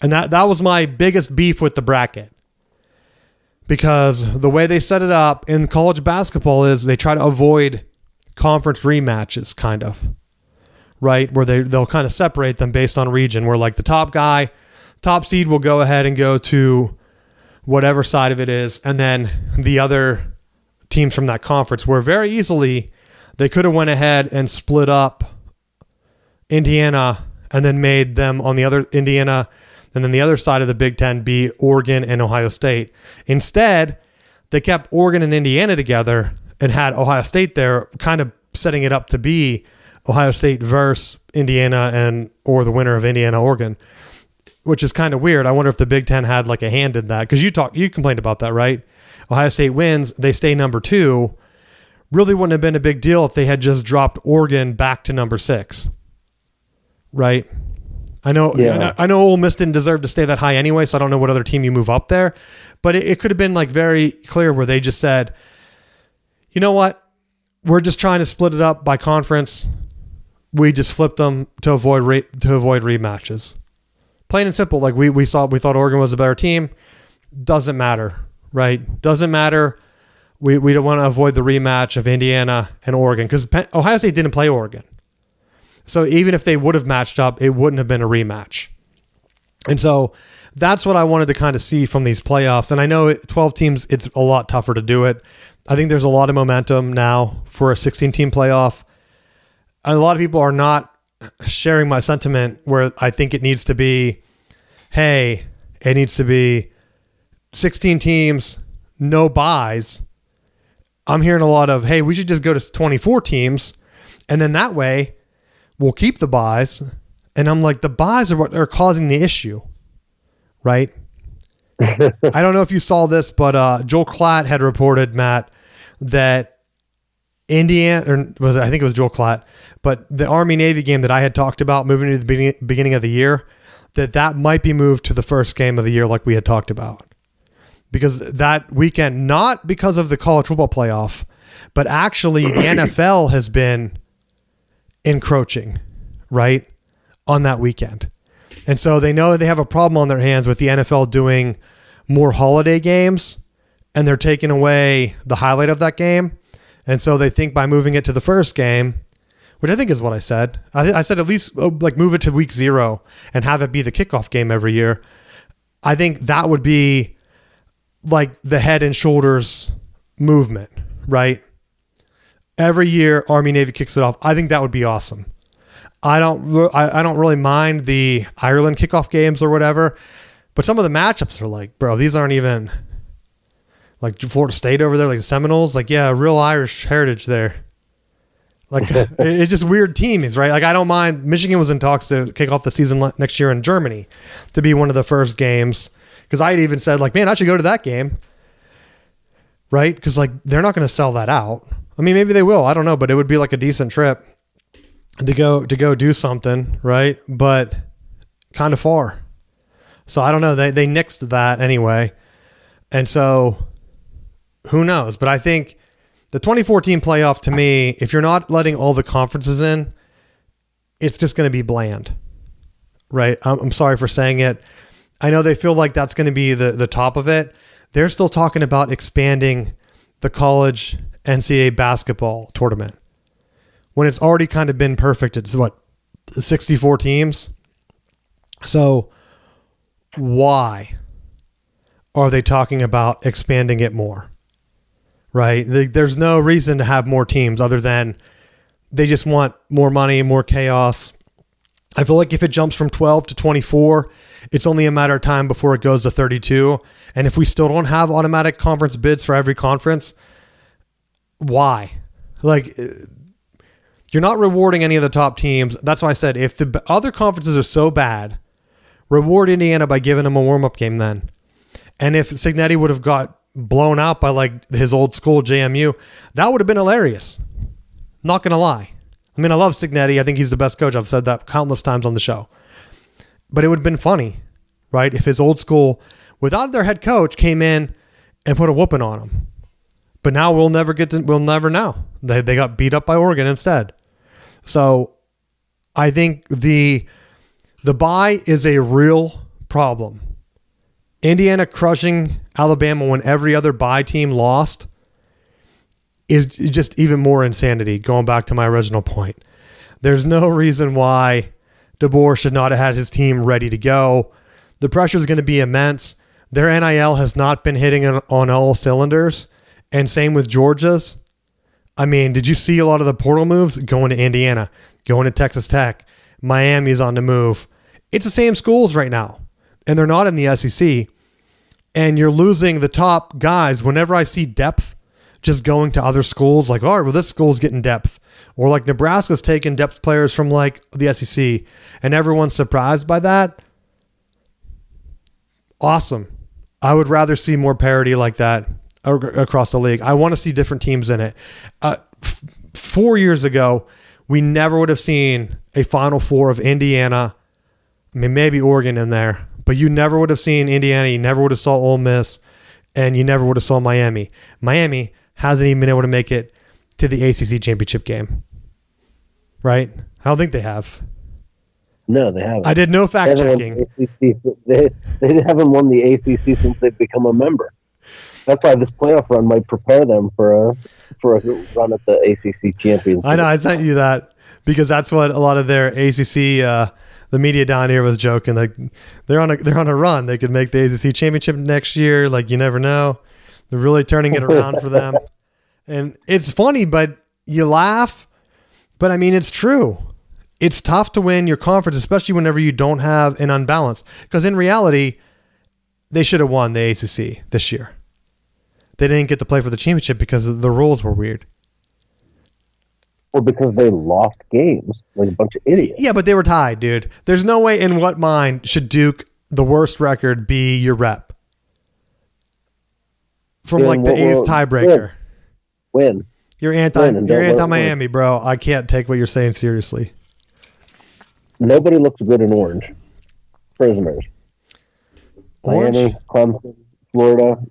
[SPEAKER 1] And that was my biggest beef with the bracket. Because the way they set it up in college basketball is they try to avoid conference rematches, kind of. right? Where they'll kind of separate them based on region, where like the top seed will go ahead and go to whatever side of it is, and then the other teams from that conference, where very easily they could have went ahead and split up Indiana and then made them on the other Indiana, and then the other side of the Big Ten be Oregon and Ohio State. Instead, they kept Oregon and Indiana together and had Ohio State there, kind of setting it up to be Ohio State versus Indiana or the winner of Indiana, Oregon, which is kind of weird. I wonder if the Big Ten had like a hand in that, because you complained about that, right? Ohio State wins, they stay number 2. Really wouldn't have been a big deal if they had just dropped Oregon back to number 6, right? I know Ole Miss didn't deserve to stay that high anyway, so I don't know what other team you move up there, but it could have been like very clear where they just said, you know what, we're just trying to split it up by conference. We just flipped them to avoid rematches. Plain and simple. Like we thought Oregon was a better team. Doesn't matter, right? Doesn't matter. We don't want to avoid the rematch of Indiana and Oregon, because Ohio State didn't play Oregon. So even if they would have matched up, it wouldn't have been a rematch. And so that's what I wanted to kind of see from these playoffs. And I know 12 teams, it's a lot tougher to do it. I think there's a lot of momentum now for a 16-team playoff. A lot of people are not sharing my sentiment where I think it needs to be, hey, it needs to be 16 teams, no buys. I'm hearing a lot of, hey, we should just go to 24 teams, and then that way we'll keep the buys. And I'm like, the buys are what are causing the issue, right? I don't know if you saw this, but Joel Klatt had reported, Matt, that Indiana, I think it was Joel Klatt, but the Army-Navy game that I had talked about moving to the beginning of the year, that might be moved to the first game of the year like we had talked about. Because that weekend, not because of the college football playoff, but actually the NFL has been encroaching, right, on that weekend. And so they know they have a problem on their hands with the NFL doing more holiday games, and they're taking away the highlight of that game. And so they think by moving it to the first game, which I think is what I said. I said at least like move it to week 0 and have it be the kickoff game every year. I think that would be like the head and shoulders movement, right? Every year, Army-Navy kicks it off. I think that would be awesome. I don't really mind the Ireland kickoff games or whatever, but some of the matchups are like, bro, these aren't even like Florida State over there, like the Seminoles. Like, yeah, real Irish heritage there. Like, it's just weird teams, right? Like, I don't mind. Michigan was in talks to kick off the season next year in Germany to be one of the first games. Because I had even said, like, man, I should go to that game, right? Because, like, they're not going to sell that out. I mean, maybe they will. I don't know. But it would be, like, a decent trip to go do something, right? But kind of far. So, I don't know. They nixed that anyway. And so, who knows? But I think the 2014 playoff, to me, if you're not letting all the conferences in, it's just going to be bland, right? I'm sorry for saying it. I know they feel like that's going to be the top of it. They're still talking about expanding the college NCAA basketball tournament when it's already kind of been perfect. It's 64 teams. So why are they talking about expanding it more? Right? There's no reason to have more teams other than they just want more money, more chaos. I feel like if it jumps from 12 to 24, it's only a matter of time before it goes to 32. And if we still don't have automatic conference bids for every conference, why? Like, you're not rewarding any of the top teams. That's why I said, if the other conferences are so bad, reward Indiana by giving them a warm-up game then. And if Cignetti would have got blown out by like his old school JMU, that would have been hilarious. Not going to lie. I mean, I love Cignetti. I think he's the best coach. I've said that countless times on the show. But it would have been funny, right? If his old school, without their head coach, came in and put a whooping on him. But now we'll never know. They got beat up by Oregon instead. So I think the bye is a real problem. Indiana crushing Alabama when every other bye team lost is just even more insanity, going back to my original point. There's no reason why DeBoer should not have had his team ready to go. The pressure is going to be immense. Their NIL has not been hitting on all cylinders, and same with Georgia's. I mean, did you see a lot of the portal moves going to Indiana, going to Texas Tech? Miami's on the move. It's the same schools right now, and they're not in the SEC. And you're losing the top guys. Whenever I see depth just going to other schools, like, all right, well, this school's getting depth. Or like Nebraska's taking depth players from like the SEC, and everyone's surprised by that. Awesome. I would rather see more parity like that across the league. I want to see different teams in it. 4 years ago, we never would have seen a Final Four of Indiana. I mean, maybe Oregon in there, but you never would have seen Indiana. You never would have saw Ole Miss, and you never would have saw Miami. Miami hasn't even been able to make it to the ACC championship game, right? I don't think they have.
[SPEAKER 2] No, they haven't.
[SPEAKER 1] I did no fact checking.
[SPEAKER 2] They haven't won the ACC since they've become a member. That's why this playoff run might prepare them for a run at the ACC championship.
[SPEAKER 1] I know. I sent you that because that's what a lot of their ACC, the media down here was joking. Like they're on a run. They could make the ACC championship next year. Like you never know. They're really turning it around for them. And it's funny, but you laugh. But I mean, it's true. It's tough to win your conference, especially whenever you don't have an unbalance. Because in reality, they should have won the ACC this year. They didn't get to play for the championship because the rules were weird.
[SPEAKER 2] Or because they lost games like a bunch of idiots.
[SPEAKER 1] Yeah, but they were tied, dude. There's no way in what mind should Duke, the worst record, be your rep. From like the eighth tiebreaker.
[SPEAKER 2] Win.
[SPEAKER 1] You're anti-Miami, bro. I can't take what you're saying seriously.
[SPEAKER 2] Nobody looks good in orange. Prisoners.
[SPEAKER 1] Orange?
[SPEAKER 2] Miami, Clemson, Florida,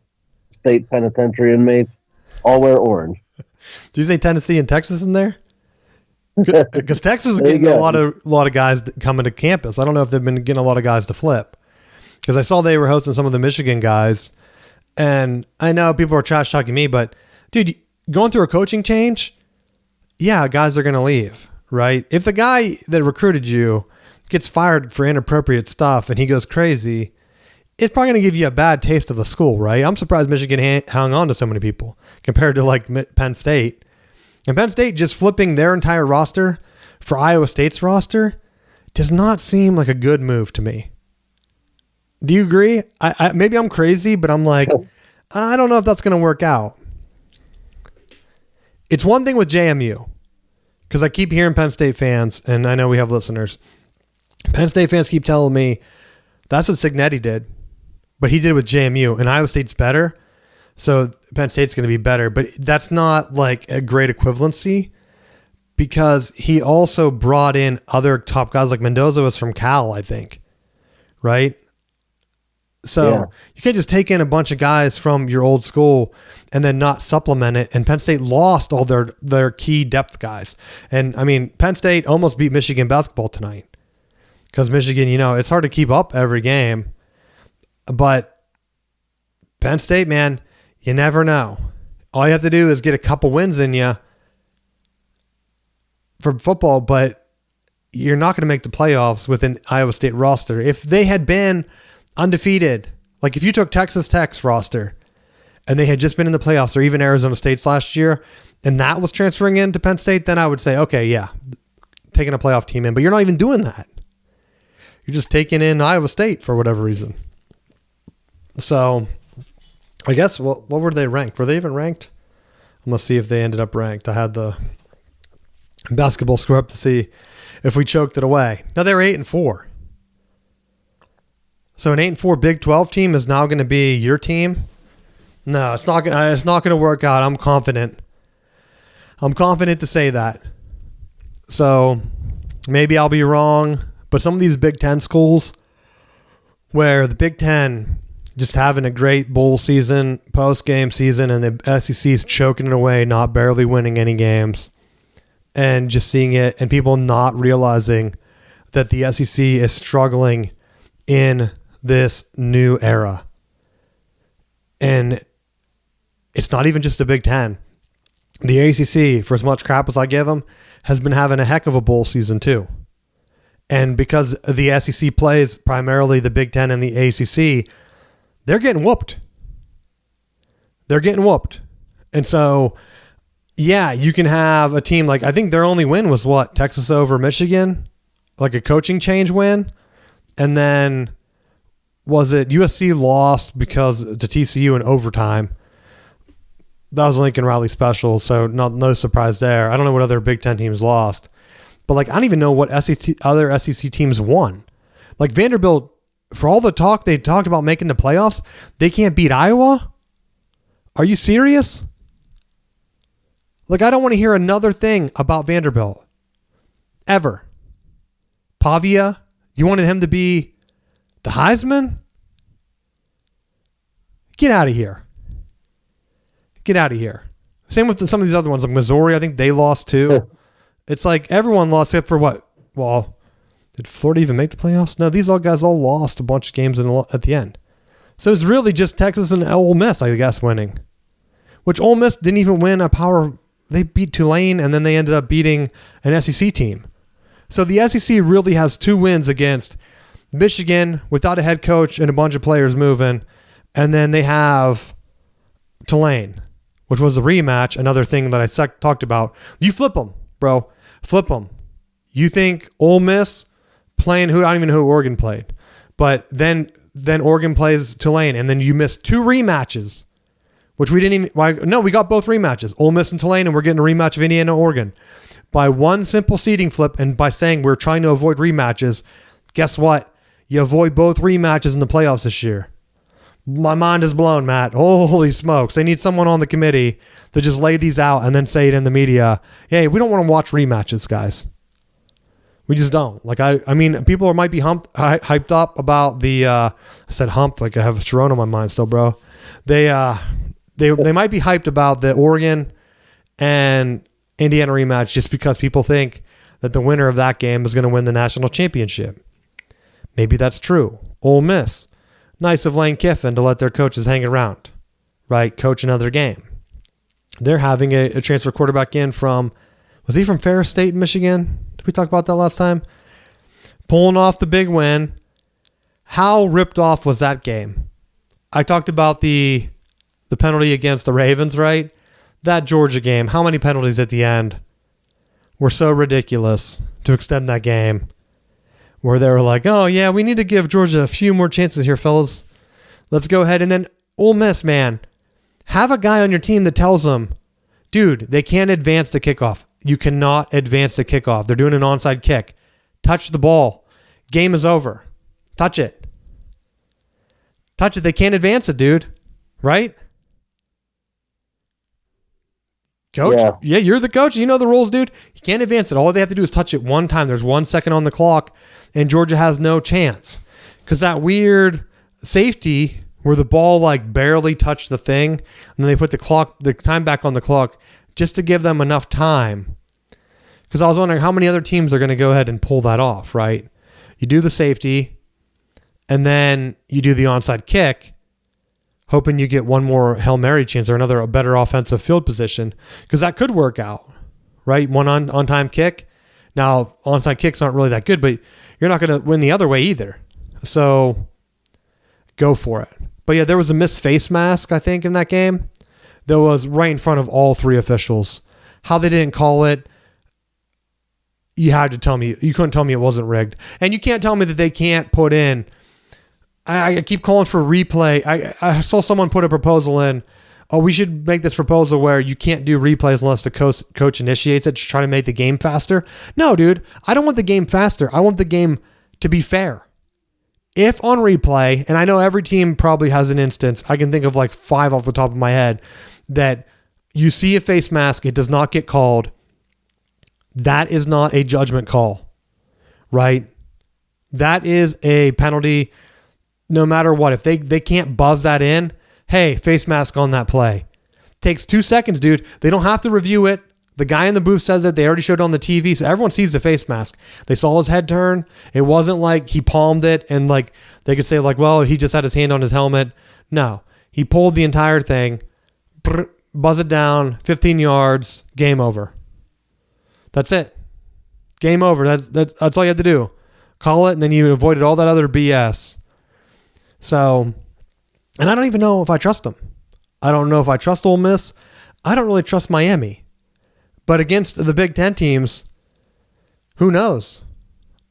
[SPEAKER 2] state penitentiary inmates, all wear orange.
[SPEAKER 1] Do you say Tennessee and Texas in there? Because Texas is getting a lot of guys coming to campus. I don't know if they've been getting a lot of guys to flip. Because I saw they were hosting some of the Michigan guys. And I know people are trash talking me, but dude, going through a coaching change, yeah, guys are going to leave. Right? If the guy that recruited you gets fired for inappropriate stuff and he goes crazy, it's probably going to give you a bad taste of the school, right? I'm surprised Michigan hung on to so many people compared to like Penn State. And Penn State just flipping their entire roster for Iowa State's roster does not seem like a good move to me. Do you agree? I maybe I'm crazy, but I'm like, I don't know if that's going to work out. It's one thing with JMU. Because I keep hearing Penn State fans, and I know we have listeners. Penn State fans keep telling me that's what Cignetti did, but he did it with JMU, and Iowa State's better, so Penn State's going to be better. But that's not like a great equivalency because he also brought in other top guys. Like Mendoza was from Cal, I think, right? So you can't just take in a bunch of guys from your old school and then not supplement it. And Penn State lost all their key depth guys. And I mean, Penn State almost beat Michigan basketball tonight because Michigan, it's hard to keep up every game. But Penn State, man, you never know. All you have to do is get a couple wins in you for football, but you're not going to make the playoffs with an Iowa State roster. If they had been undefeated, like if you took Texas Tech's roster and they had just been in the playoffs, or even Arizona State's last year, and that was transferring into Penn State, then I would say, okay, yeah, taking a playoff team in. But you're not even doing that. You're just taking in Iowa State for whatever reason. So I guess, what were they ranked? Were they even ranked? I'm going to see if they ended up ranked. I had the basketball score up to see if we choked it away. No, they were 8-4. So an 8-4 Big 12 team is now going to be your team? No, it's not going to work out. I'm confident. I'm confident to say that. So maybe I'll be wrong, but some of these Big 10 schools where the Big 10 just having a great bowl season, post-game season, and the SEC's choking it away, not barely winning any games, and just seeing it and people not realizing that the SEC is struggling in this new era. And it's not even just the Big 10. the ACC, for as much crap as I give them, has been having a heck of a bowl season too. And because the SEC plays primarily the Big Ten and the ACC, they're getting whooped. And so, yeah, you can have a team like, I think their only win was what? Texas over Michigan? Like a coaching change win? And then was it USC lost because to TCU in overtime? That was Lincoln Riley special, so no surprise there. I don't know what other Big Ten teams lost. But like I don't even know what other SEC teams won. Like Vanderbilt, for all the talk they talked about making the playoffs, they can't beat Iowa? Are you serious? Like I don't want to hear another thing about Vanderbilt. Ever. Pavia, you wanted him to be the Heisman? Get out of here. Get out of here. Same with some of these other ones, like Missouri. I think they lost too. It's like everyone lost except for what? Well, did Florida even make the playoffs? No, these guys all lost a bunch of games at the end. So it's really just Texas and Ole Miss, I guess, winning. Which Ole Miss didn't even win a power. They beat Tulane, and then they ended up beating an SEC team. So the SEC really has 2 wins against Michigan without a head coach and a bunch of players moving. And then they have Tulane, which was a rematch, another thing that I talked about. You flip them, bro. Flip them. You think Ole Miss playing I don't even know who Oregon played. But then Oregon plays Tulane, and then you miss 2 rematches, which we didn't even... No, we got both rematches, Ole Miss and Tulane, and we're getting a rematch of Indiana, Oregon. By one simple seeding flip and by saying we're trying to avoid rematches, guess what? You avoid both rematches in the playoffs this year. My mind is blown, Matt. Holy smokes. They need someone on the committee to just lay these out and then say it in the media. Hey, we don't want to watch rematches, guys. We just don't. Like, I mean, people might be hyped up about the, I said humped, like I have Sharon on my mind still, bro. They might be hyped about the Oregon and Indiana rematch just because people think that the winner of that game is going to win the national championship. Maybe that's true. Ole Miss. Nice of Lane Kiffin to let their coaches hang around, right? Coach another game. They're having a transfer quarterback in from, was he from Ferris State, Michigan? Did we talk about that last time? Pulling off the big win. How ripped off was that game? I talked about the penalty against the Ravens, right? That Georgia game, how many penalties at the end were so ridiculous to extend that game? Where they were like, oh, yeah, we need to give Georgia a few more chances here, fellas. Let's go ahead. And then Ole Miss, man, have a guy on your team that tells them, dude, they can't advance the kickoff. You cannot advance the kickoff. They're doing an onside kick. Touch the ball. Game is over. Touch it. Touch it. They can't advance it, dude. Right? Coach? Yeah, you're the coach. You know the rules, dude. You can't advance it. All they have to do is touch it one time. There's 1 second on the clock, and Georgia has no chance. Because that weird safety where the ball like barely touched the thing, and then they put the time back on the clock just to give them enough time. Because I was wondering how many other teams are going to go ahead and pull that off, right? You do the safety, and then you do the onside kick, hoping you get one more Hail Mary chance or a better offensive field position, because that could work out, right? One on-time kick. Now, onside kicks aren't really that good, but you're not going to win the other way either. So go for it. But yeah, there was a missed face mask, I think, in that game. That was right in front of all 3 officials. How they didn't call it, you had to tell me. You couldn't tell me it wasn't rigged. And you can't tell me that they can't put in. I keep calling for replay. I saw someone put a proposal in. Oh, we should make this proposal where you can't do replays unless the coach initiates it to try to make the game faster. No, dude. I don't want the game faster. I want the game to be fair. If on replay, and I know every team probably has an instance, I can think of like 5 off the top of my head, that you see a face mask, it does not get called. That is not a judgment call, right? That is a penalty no matter what. If they can't buzz that in, hey, face mask on that play. Takes 2 seconds, dude. They don't have to review it. The guy in the booth says it. They already showed it on the TV, so everyone sees the face mask. They saw his head turn. It wasn't like he palmed it and like they could say like, well, he just had his hand on his helmet. No, he pulled the entire thing. buzz it down, 15 yards, game over. That's it. Game over. That's all you had to do. Call it, and then you avoided all that other BS. So, and I don't even know if I trust them. I don't know if I trust Ole Miss. I don't really trust Miami. But against the Big Ten teams, who knows?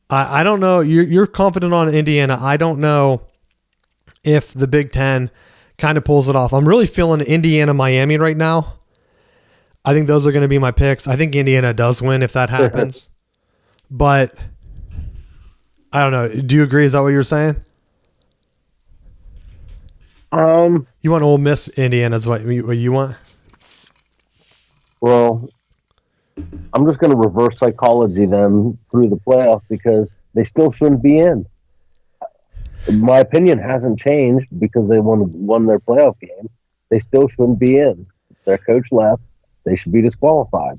[SPEAKER 1] I don't know. You're confident on Indiana. I don't know if the Big Ten kind of pulls it off. I'm really feeling Indiana, Miami right now. I think those are going to be my picks. I think Indiana does win if that happens. But I don't know. Do you agree? Is that what you were saying? You want Ole Miss, Indiana is what you want?
[SPEAKER 2] Well, I'm just going to reverse psychology them through the playoffs because they still shouldn't be in. My opinion hasn't changed because they won their playoff game. They still shouldn't be in. Their coach left. They should be disqualified.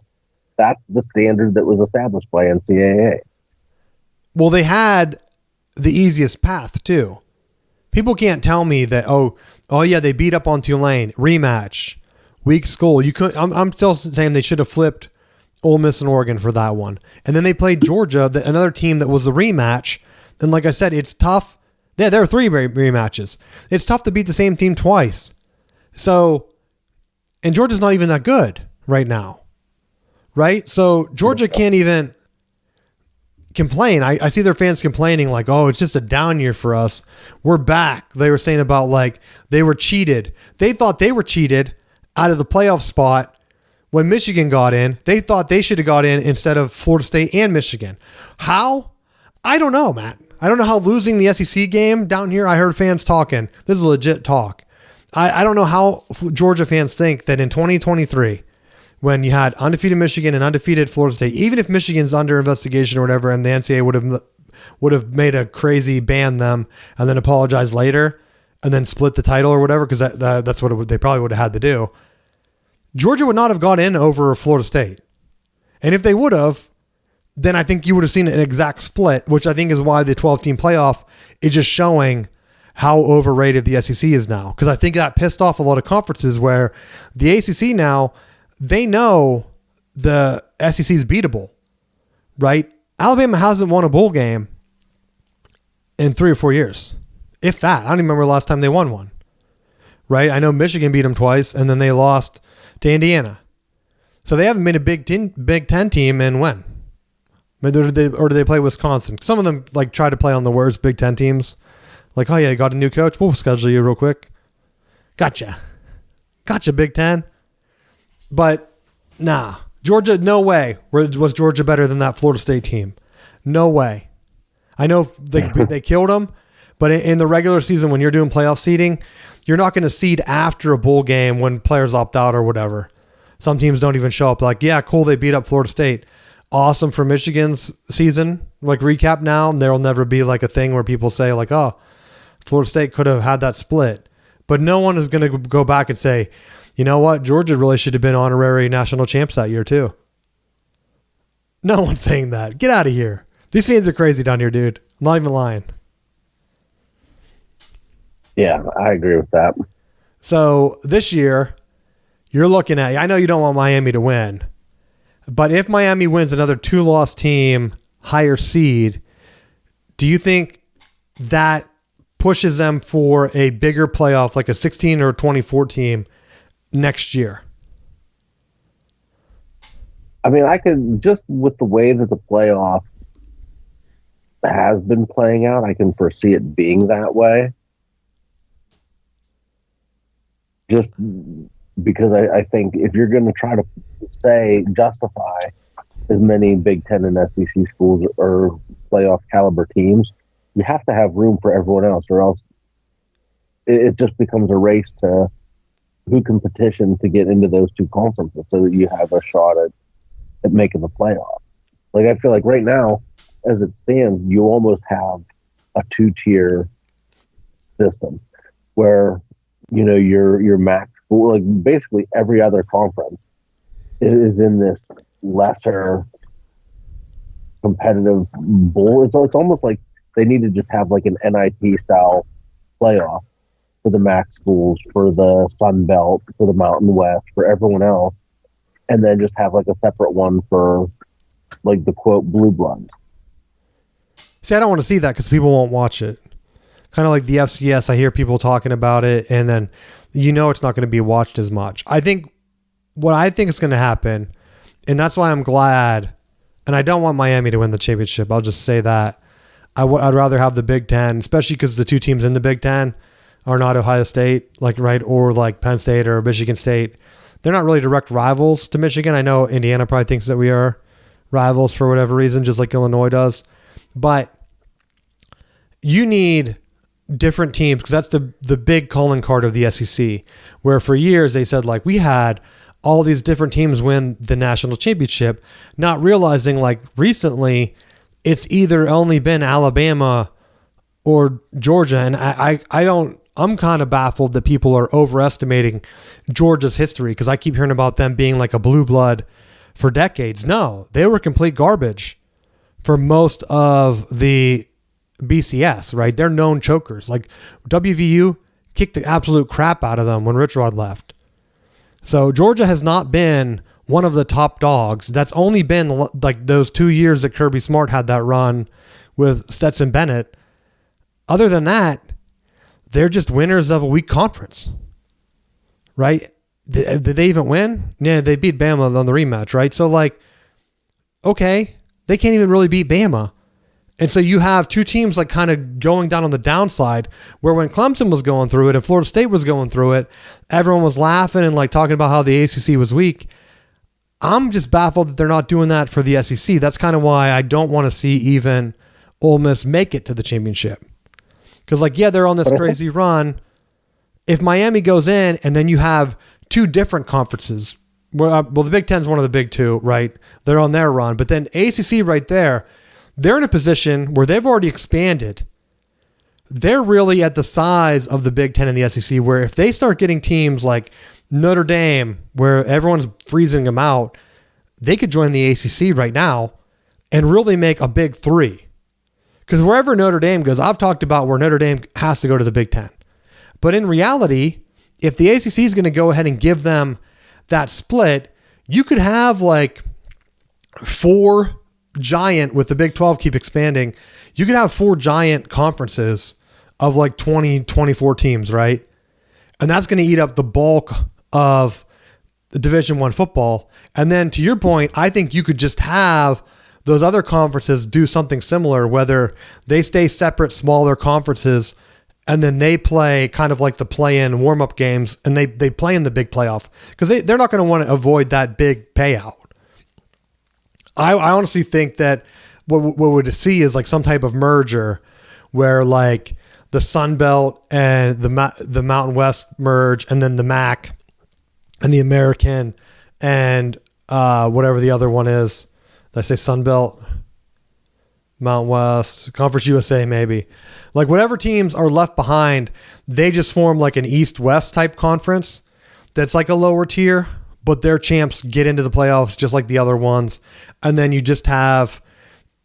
[SPEAKER 2] That's the standard that was established by NCAA.
[SPEAKER 1] Well, they had the easiest path too. People can't tell me that. Oh yeah, they beat up on Tulane, rematch, weak school. You could. I'm still saying they should have flipped Ole Miss and Oregon for that one, and then they played Georgia, another team that was a rematch. And like I said, it's tough. Yeah, there are 3 rematches. It's tough to beat the same team twice. So, and Georgia's not even that good right now, right? So Georgia can't even complain. I see their fans complaining like, oh, it's just a down year for us. We're back. They were saying about like they were cheated. They thought they were cheated out of the playoff spot when Michigan got in. They thought they should have got in instead of Florida State and Michigan. How? I don't know, Matt. I don't know how losing the SEC game down here, I heard fans talking. This is legit talk. I don't know how Georgia fans think that in 2023, when you had undefeated Michigan and undefeated Florida State, even if Michigan's under investigation or whatever, and the NCAA would have made a crazy ban them and then apologize later and then split the title or whatever, because that's what they probably would have had to do. Georgia would not have got in over Florida State. And if they would have, then I think you would have seen an exact split, which I think is why the 12-team playoff is just showing how overrated the SEC is now. Because I think that pissed off a lot of conferences where the ACC now, they know the SEC is beatable, right? Alabama hasn't won a bowl game in 3 or 4 years. If that. I don't even remember the last time they won one, right? I know Michigan beat them twice, and then they lost to Indiana. So they haven't been a Big Ten team in when? Or do they play Wisconsin? Some of them like try to play on the worst Big Ten teams. Like, oh yeah, you got a new coach? We'll schedule you real quick. Gotcha, Big Ten. But nah, Georgia, no way was Georgia better than that Florida State team. No way. I know they killed them, but in the regular season when you're doing playoff seeding, you're not going to seed after a bowl game when players opt out or whatever. Some teams don't even show up. Like, yeah, cool, they beat up Florida State. Awesome for Michigan's season. Like, recap now, and there will never be like a thing where people say like, oh, Florida State could have had that split. But no one is going to go back and say, you know what, Georgia really should have been honorary national champs that year too. No one's saying that. Get out of here. These fans are crazy down here, dude. I'm not even lying.
[SPEAKER 2] Yeah, I agree with that.
[SPEAKER 1] So this year, you're looking at, I know you don't want Miami to win, but if Miami wins another 2-loss team, higher seed, do you think that pushes them for a bigger playoff, like a 16 or 24 team next year?
[SPEAKER 2] I mean, I could, just with the way that the playoff has been playing out, I can foresee it being that way. Just because I think if you're going to try to justify as many Big Ten and SEC schools or playoff caliber teams, you have to have room for everyone else, or else it just becomes a race to who can petition to get into those 2 conferences so that you have a shot at making the playoff. Like, I feel like right now, as it stands, you almost have a 2-tier system where, you know, your max school, like basically every other conference is in this lesser competitive bowl. It's almost like they need to just have like an NIT style playoff for the MAC schools, for the Sun Belt, for the Mountain West, for everyone else, and then just have like a separate one for like the quote blue bloods.
[SPEAKER 1] See, I don't want to see that because people won't watch it. Kind of like the FCS, I hear people talking about it, and then it's not going to be watched as much. What I think is going to happen, and that's why I'm glad, and I don't want Miami to win the championship. I'll just say that. I'd rather have the Big Ten, especially because the two teams in the Big Ten are not Ohio State, or like Penn State or Michigan State. They're not really direct rivals to Michigan. I know Indiana probably thinks that we are rivals for whatever reason, just like Illinois does. But you need different teams, because that's the big calling card of the SEC, where for years they said like we had all these different teams win the national championship, not realizing like recently it's either only been Alabama or Georgia. And I'm kind of baffled that people are overestimating Georgia's history, because I keep hearing about them being like a blue blood for decades. No, they were complete garbage for most of the BCS, right? They're known chokers. Like WVU kicked the absolute crap out of them when Rich Rod left. So Georgia has not been one of the top dogs. That's only been like those 2 years that Kirby Smart had that run with Stetson Bennett. Other than that, they're just winners of a weak conference, right? Did they even win? Yeah, they beat Bama on the rematch, right? So like, okay, they can't even really beat Bama. And so you have two teams like kind of going down on the downside, where when Clemson was going through it and Florida State was going through it, everyone was laughing and like talking about how the ACC was weak. I'm just baffled that they're not doing that for the SEC. That's kind of why I don't want to see even Ole Miss make it to the championship. Because like, yeah, they're on this crazy run. If Miami goes in and then you have two different conferences, well, the Big Ten is one of the big two, right? They're on their run. But then ACC right there, they're in a position where they've already expanded. They're really at the size of the Big Ten and the SEC, where if they start getting teams like Notre Dame, where everyone's freezing them out, they could join the ACC right now and really make a big three. Because wherever Notre Dame goes, I've talked about where Notre Dame has to go to the Big Ten. But in reality, if the ACC is going to go ahead and give them that split, you could have like four giant, with the Big 12 keep expanding, you could have four giant conferences of like 20, 24 teams, right? And that's going to eat up the bulk of the Division I football. And then to your point, I think you could just have those other conferences do something similar, whether they stay separate, smaller conferences, and then they play kind of like the play-in warm-up games, and they play in the big playoff, because they're not going to want to avoid that big payout. I honestly think that what we would see is like some type of merger where like the Sun Belt and the Mountain West merge, and then the MAC and the American and whatever the other one is. Did I say Sun Belt? Mountain West, Conference USA maybe. Like whatever teams are left behind, they just form like an East-West type conference that's like a lower tier, but their champs get into the playoffs just like the other ones. And then you just have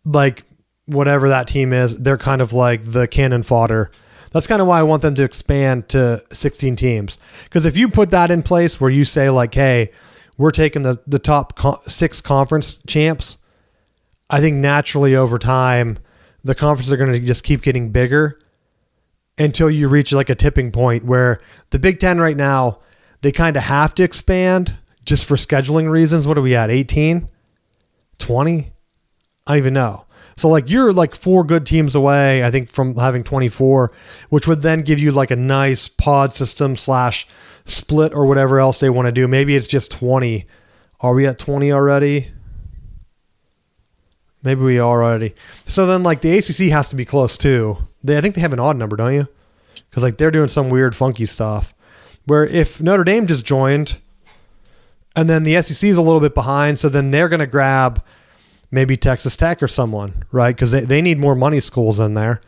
[SPEAKER 1] like whatever that team is, they're kind of like the cannon fodder. That's kind of why I want them to expand to 16 teams. Because if you put that in place where you say like, hey, we're taking the top six conference champs, I think naturally over time, the conferences are going to just keep getting bigger until you reach like a tipping point where the Big Ten right now, they kind of have to expand just for scheduling reasons. What are we at? 18? 20? I don't even know. So like you're like four good teams away, I think, from having 24, which would then give you like a nice pod system / split or whatever else they want to do. Maybe it's just 20. Are we at 20 already? Maybe we are already. So then like the ACC has to be close too. I think they have an odd number, don't you? Because like they're doing some weird funky stuff where if Notre Dame just joined and then the SEC is a little bit behind, so then they're going to grab maybe Texas Tech or someone, right? Because they need more money schools in there.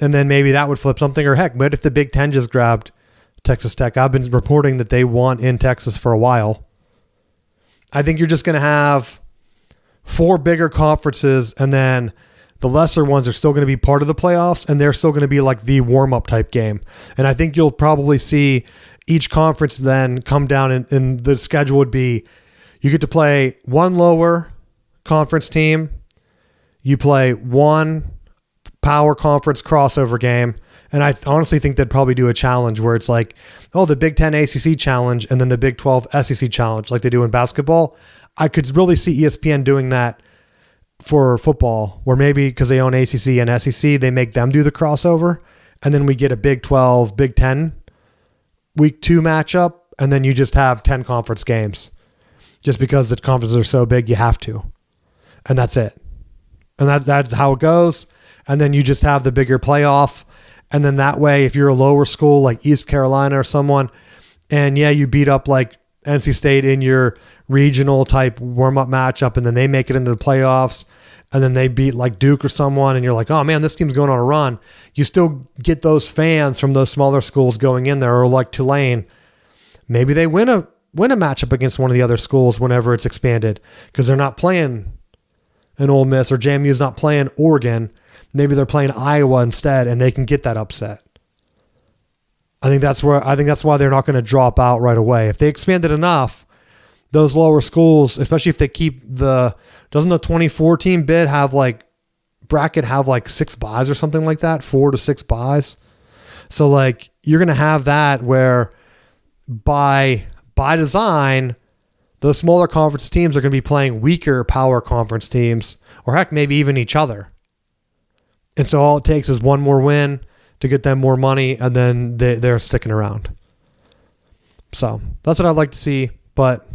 [SPEAKER 1] And then maybe that would flip something, or heck, but if the Big Ten just grabbed Texas Tech, I've been reporting that they want in Texas for a while. I think you're just going to have four bigger conferences and then the lesser ones are still going to be part of the playoffs, and they're still going to be like the warm-up type game. And I think you'll probably see each conference then come down, and the schedule would be you get to play one lower conference team, you play one power conference crossover game, and I honestly think they'd probably do a challenge where it's like, oh, the Big Ten ACC challenge and then the Big 12 SEC challenge like they do in basketball. I could really see ESPN doing that for football, where maybe because they own ACC and SEC, they make them do the crossover, and then we get a Big 12, Big 10 week 2 matchup, and then you just have 10 conference games. Just because the conferences are so big, you have to. And that's it. And that's how it goes. And then you just have the bigger playoff. And then that way, if you're a lower school like East Carolina or someone, and yeah, you beat up like NC State in your regional type warm-up matchup, and then they make it into the playoffs, and then they beat like Duke or someone, and you're like, oh man, this team's going on a run. You still get those fans from those smaller schools going in there, or like Tulane. Maybe they win a matchup against one of the other schools whenever it's expanded because they're not playing an Ole Miss, or JMU's not playing Oregon. Maybe they're playing Iowa instead, and they can get that upset. I think that's why they're not going to drop out right away. If they expand it enough, those lower schools, especially if they keep doesn't the 2014 bid have like bracket have like 6 buys or something like that, 4 to 6 buys. So like you're going to have that where by design, the smaller conference teams are going to be playing weaker power conference teams, or heck, maybe even each other. And so all it takes is one more win to get them more money, and then they're sticking around. So that's what I'd like to see. But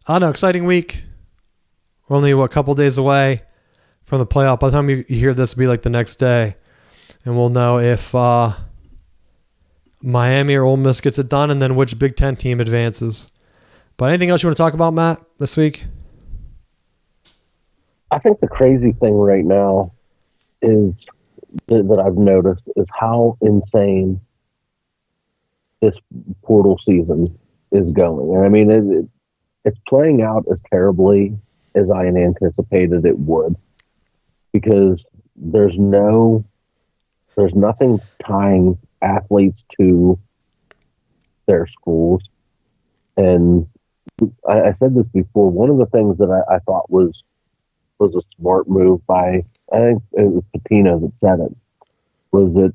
[SPEAKER 1] I don't know, exciting week. We're only a couple days away from the playoff. By the time you hear this, it'll be like the next day, and we'll know if Miami or Ole Miss gets it done, and then which Big Ten team advances. But anything else you want to talk about, Matt, this week?
[SPEAKER 2] I think the crazy thing right now is that I've noticed is how insane this portal season is going. And I mean, it's playing out as terribly as I anticipated it would, because there's nothing tying athletes to their schools. And I said this before, one of the things that I thought was a smart move by, I think it was Patino that said it, was that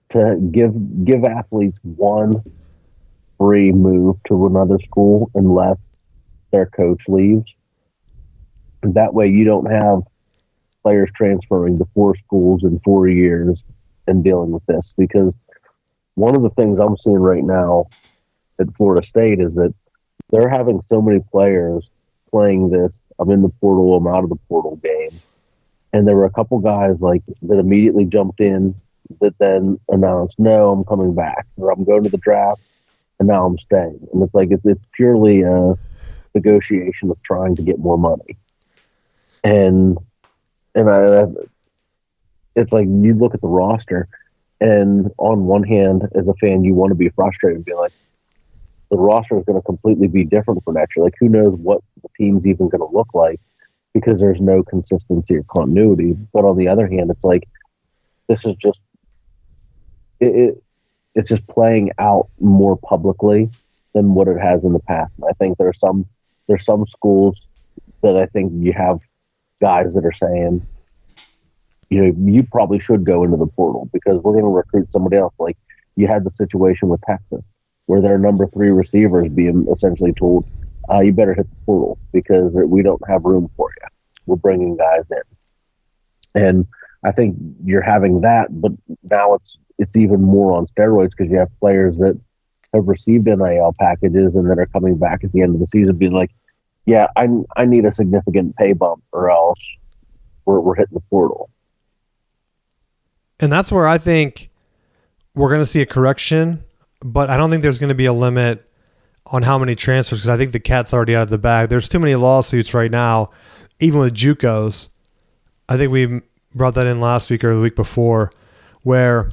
[SPEAKER 2] to give athletes one free move to another school unless their coach leaves. And that way you don't have players transferring to 4 schools in 4 years and dealing with this. Because one of the things I'm seeing right now at Florida State is that they're having so many players playing this I'm in the portal, I'm out of the portal game. And there were a couple guys like that immediately jumped in that then announced, no, I'm coming back, or I'm going to the draft, and now I'm staying. And it's like it's purely a negotiation of trying to get more money. And it's like you look at the roster, and on one hand, as a fan, you want to be frustrated and be like, the roster is going to completely be different for next year. Like, who knows what the team's even going to look like, because there's no consistency or continuity. But on the other hand, it's like, this is just, it's just playing out more publicly than what it has in the past. And I think there's some schools that I think you have guys that are saying, you know, you probably should go into the portal because we're going to recruit somebody else. Like you had the situation with Texas, where their number 3 receivers being essentially told, you better hit the portal because we don't have room for you. We're bringing guys in. And I think you're having that, but now it's even more on steroids because you have players that have received NIL packages and that are coming back at the end of the season being like, yeah, I need a significant pay bump or else we're hitting the portal.
[SPEAKER 1] And that's where I think we're going to see a correction, but I don't think there's going to be a limit on how many transfers because I think the cat's already out of the bag. There's too many lawsuits right now, even with JUCOs. I think we brought that in last week or the week before, where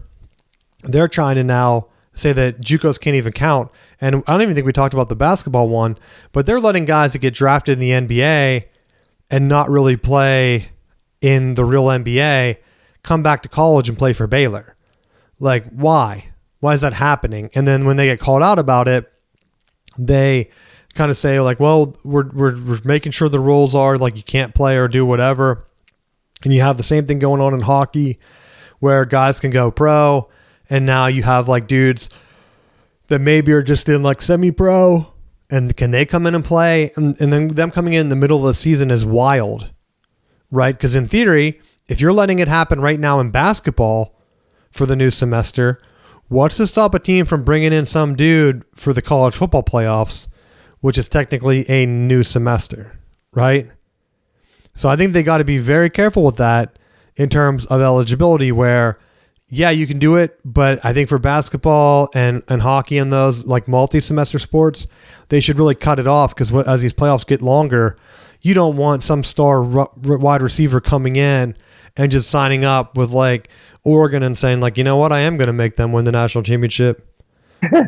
[SPEAKER 1] they're trying to now say that JUCOs can't even count. And I don't even think we talked about the basketball one, but they're letting guys that get drafted in the NBA and not really play in the real NBA come back to college and play for Baylor. Like, why? Why is that happening? And then when they get called out about it, they kind of say like, well, we're making sure the rules are like you can't play or do whatever. And you have the same thing going on in hockey where guys can go pro, and now you have like dudes that maybe are just in like semi-pro, and can they come in and play? And then them coming in the middle of the season is wild, right? Because in theory, if you're letting it happen right now in basketball for the new semester, what's to stop a team from bringing in some dude for the college football playoffs, which is technically a new semester, right? So I think they got to be very careful with that in terms of eligibility where, yeah, you can do it, but I think for basketball and hockey and those like multi-semester sports, they should really cut it off because as these playoffs get longer, you don't want some star wide receiver coming in and just signing up with like Oregon and saying like, you know what, I am going to make them win the national championship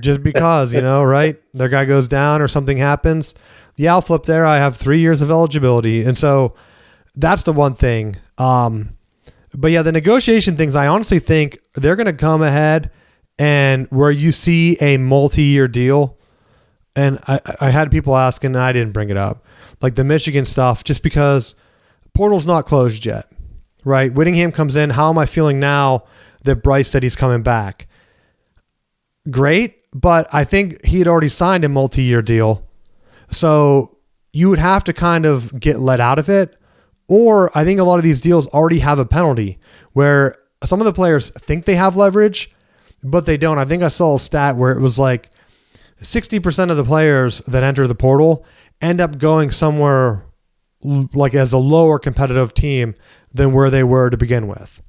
[SPEAKER 1] just because, you know, right? Their guy goes down or something happens. Yeah, I'll flip there. I have 3 years of eligibility. And so that's the one thing. But yeah, the negotiation things, I honestly think they're going to come ahead and where you see a multi-year deal. And I had people asking, and I didn't bring it up, like the Michigan stuff, just because portal's not closed yet, right? Whittingham comes in. How am I feeling now that Bryce said he's coming back? Great, but I think he had already signed a multi-year deal. So you would have to kind of get let out of it. Or I think a lot of these deals already have a penalty where some of the players think they have leverage, but they don't. I think I saw a stat where it was like 60% of the players that enter the portal end up going somewhere like as a lower competitive team than where they were to begin with.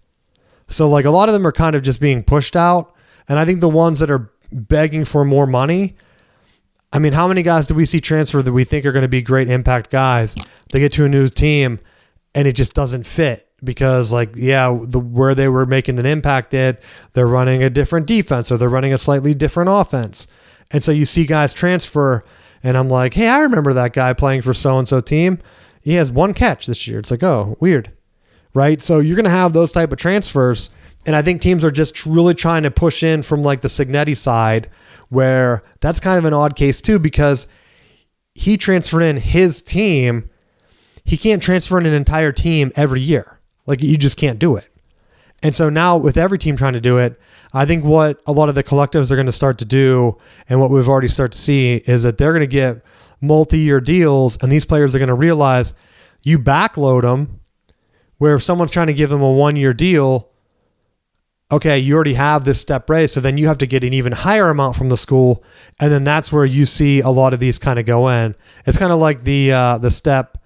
[SPEAKER 1] So like a lot of them are kind of just being pushed out. And I think the ones that are begging for more money, I mean, how many guys do we see transfer that we think are going to be great impact guys? They get to a new team and it just doesn't fit because like, yeah, where they were making an impact at, they're running a different defense or they're running a slightly different offense. And so you see guys transfer and I'm like, hey, I remember that guy playing for so-and-so team. He has 1 catch this year. It's like, oh, weird. Right. So you're going to have those type of transfers. And I think teams are just really trying to push in from like the Cignetti side where that's kind of an odd case too, because he transferred in his team. He can't transfer in an entire team every year. Like you just can't do it. And so now with every team trying to do it, I think what a lot of the collectives are going to start to do and what we've already started to see is that they're going to get multi-year deals and these players are going to realize you backload them where if someone's trying to give them a 1-year deal, okay, you already have this step raise, so then you have to get an even higher amount from the school, and then that's where you see a lot of these kind of go in. It's kind of like the step,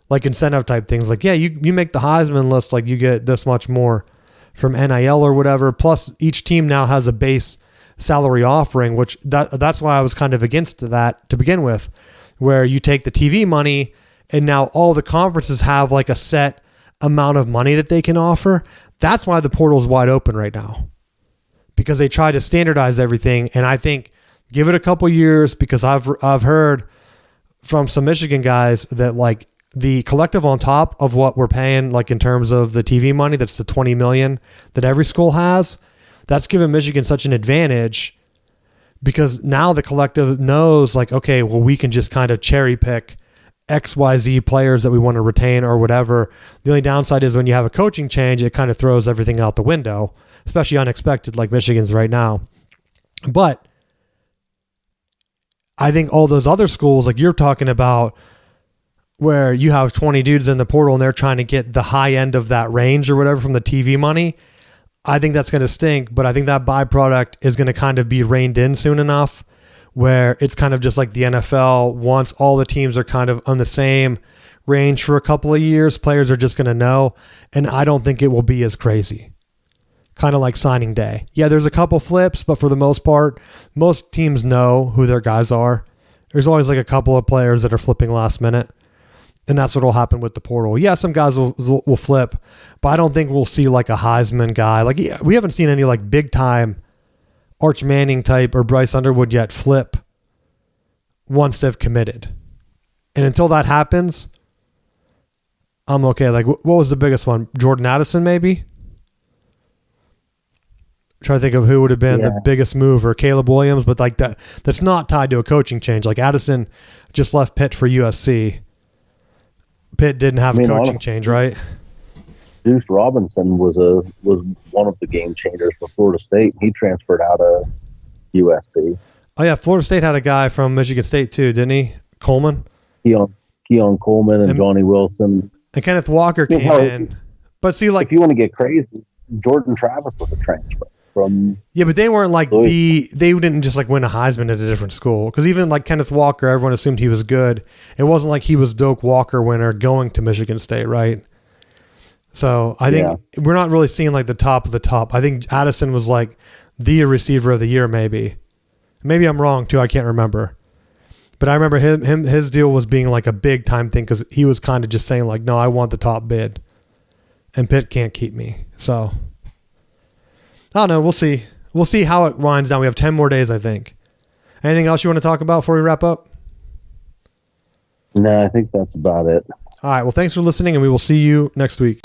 [SPEAKER 1] like incentive type things. Like, yeah, you make the Heisman list, like you get this much more from NIL or whatever. Plus, each team now has a base salary offering, which that's why I was kind of against that to begin with, where you take the TV money, and now all the conferences have like a set amount of money that they can offer. That's why the portal is wide open right now, because they try to standardize everything. And I think give it a couple years, because I've heard from some Michigan guys that like the collective on top of what we're paying, like in terms of the TV money, that's the $20 million that every school has. That's given Michigan such an advantage because now the collective knows like, okay, well, we can just kind of cherry pick XYZ players that we want to retain or whatever. The only downside is when you have a coaching change, it kind of throws everything out the window, especially unexpected like Michigan's right now. But I think all those other schools, like you're talking about, where you have 20 dudes in the portal and they're trying to get the high end of that range or whatever from the TV money, I think that's going to stink. But I think that byproduct is going to kind of be reined in soon enough, where it's kind of just like the NFL. Once all the teams are kind of on the same range for a couple of years, players are just going to know. And I don't think it will be as crazy. Kind of like signing day. Yeah, there's a couple flips, but for the most part, most teams know who their guys are. There's always like a couple of players that are flipping last minute. And that's what will happen with the portal. Yeah, some guys will flip, but I don't think we'll see like a Heisman guy. Like, yeah, we haven't seen any like big time Arch Manning type or Bryce Underwood yet flip once they've committed. And until that happens, I'm okay. Like, what was the biggest one? Jordan Addison, maybe? Trying to think of who would have been the biggest move, or Caleb Williams, but like that's not tied to a coaching change. Like Addison just left Pitt for USC. Pitt didn't have a coaching
[SPEAKER 2] honestly,
[SPEAKER 1] change, right?
[SPEAKER 2] Deuce Robinson was one of the game changers for Florida State. He transferred out of USC.
[SPEAKER 1] Oh yeah, Florida State had a guy from Michigan State too, didn't he? Coleman.
[SPEAKER 2] Keon Coleman and Johnny Wilson.
[SPEAKER 1] And Kenneth Walker came in. But see, like,
[SPEAKER 2] if you want to get crazy, Jordan Travis was a transfer from.
[SPEAKER 1] Yeah, but they weren't like they didn't just like win a Heisman at a different school. Because even like Kenneth Walker, everyone assumed he was good. It wasn't like he was Doak Walker winner going to Michigan State, right? So I think we're not really seeing like the top of the top. I think Addison was like the receiver of the year, maybe. Maybe I'm wrong too. I can't remember. But I remember his deal was being like a big time thing because he was kind of just saying like, no, I want the top bid. And Pitt can't keep me. So I don't know. We'll see. We'll see how it winds down. We have 10 more days, I think. Anything else you want to talk about before we wrap up?
[SPEAKER 2] No, I think that's about it.
[SPEAKER 1] All right. Well, thanks for listening, and we will see you next week.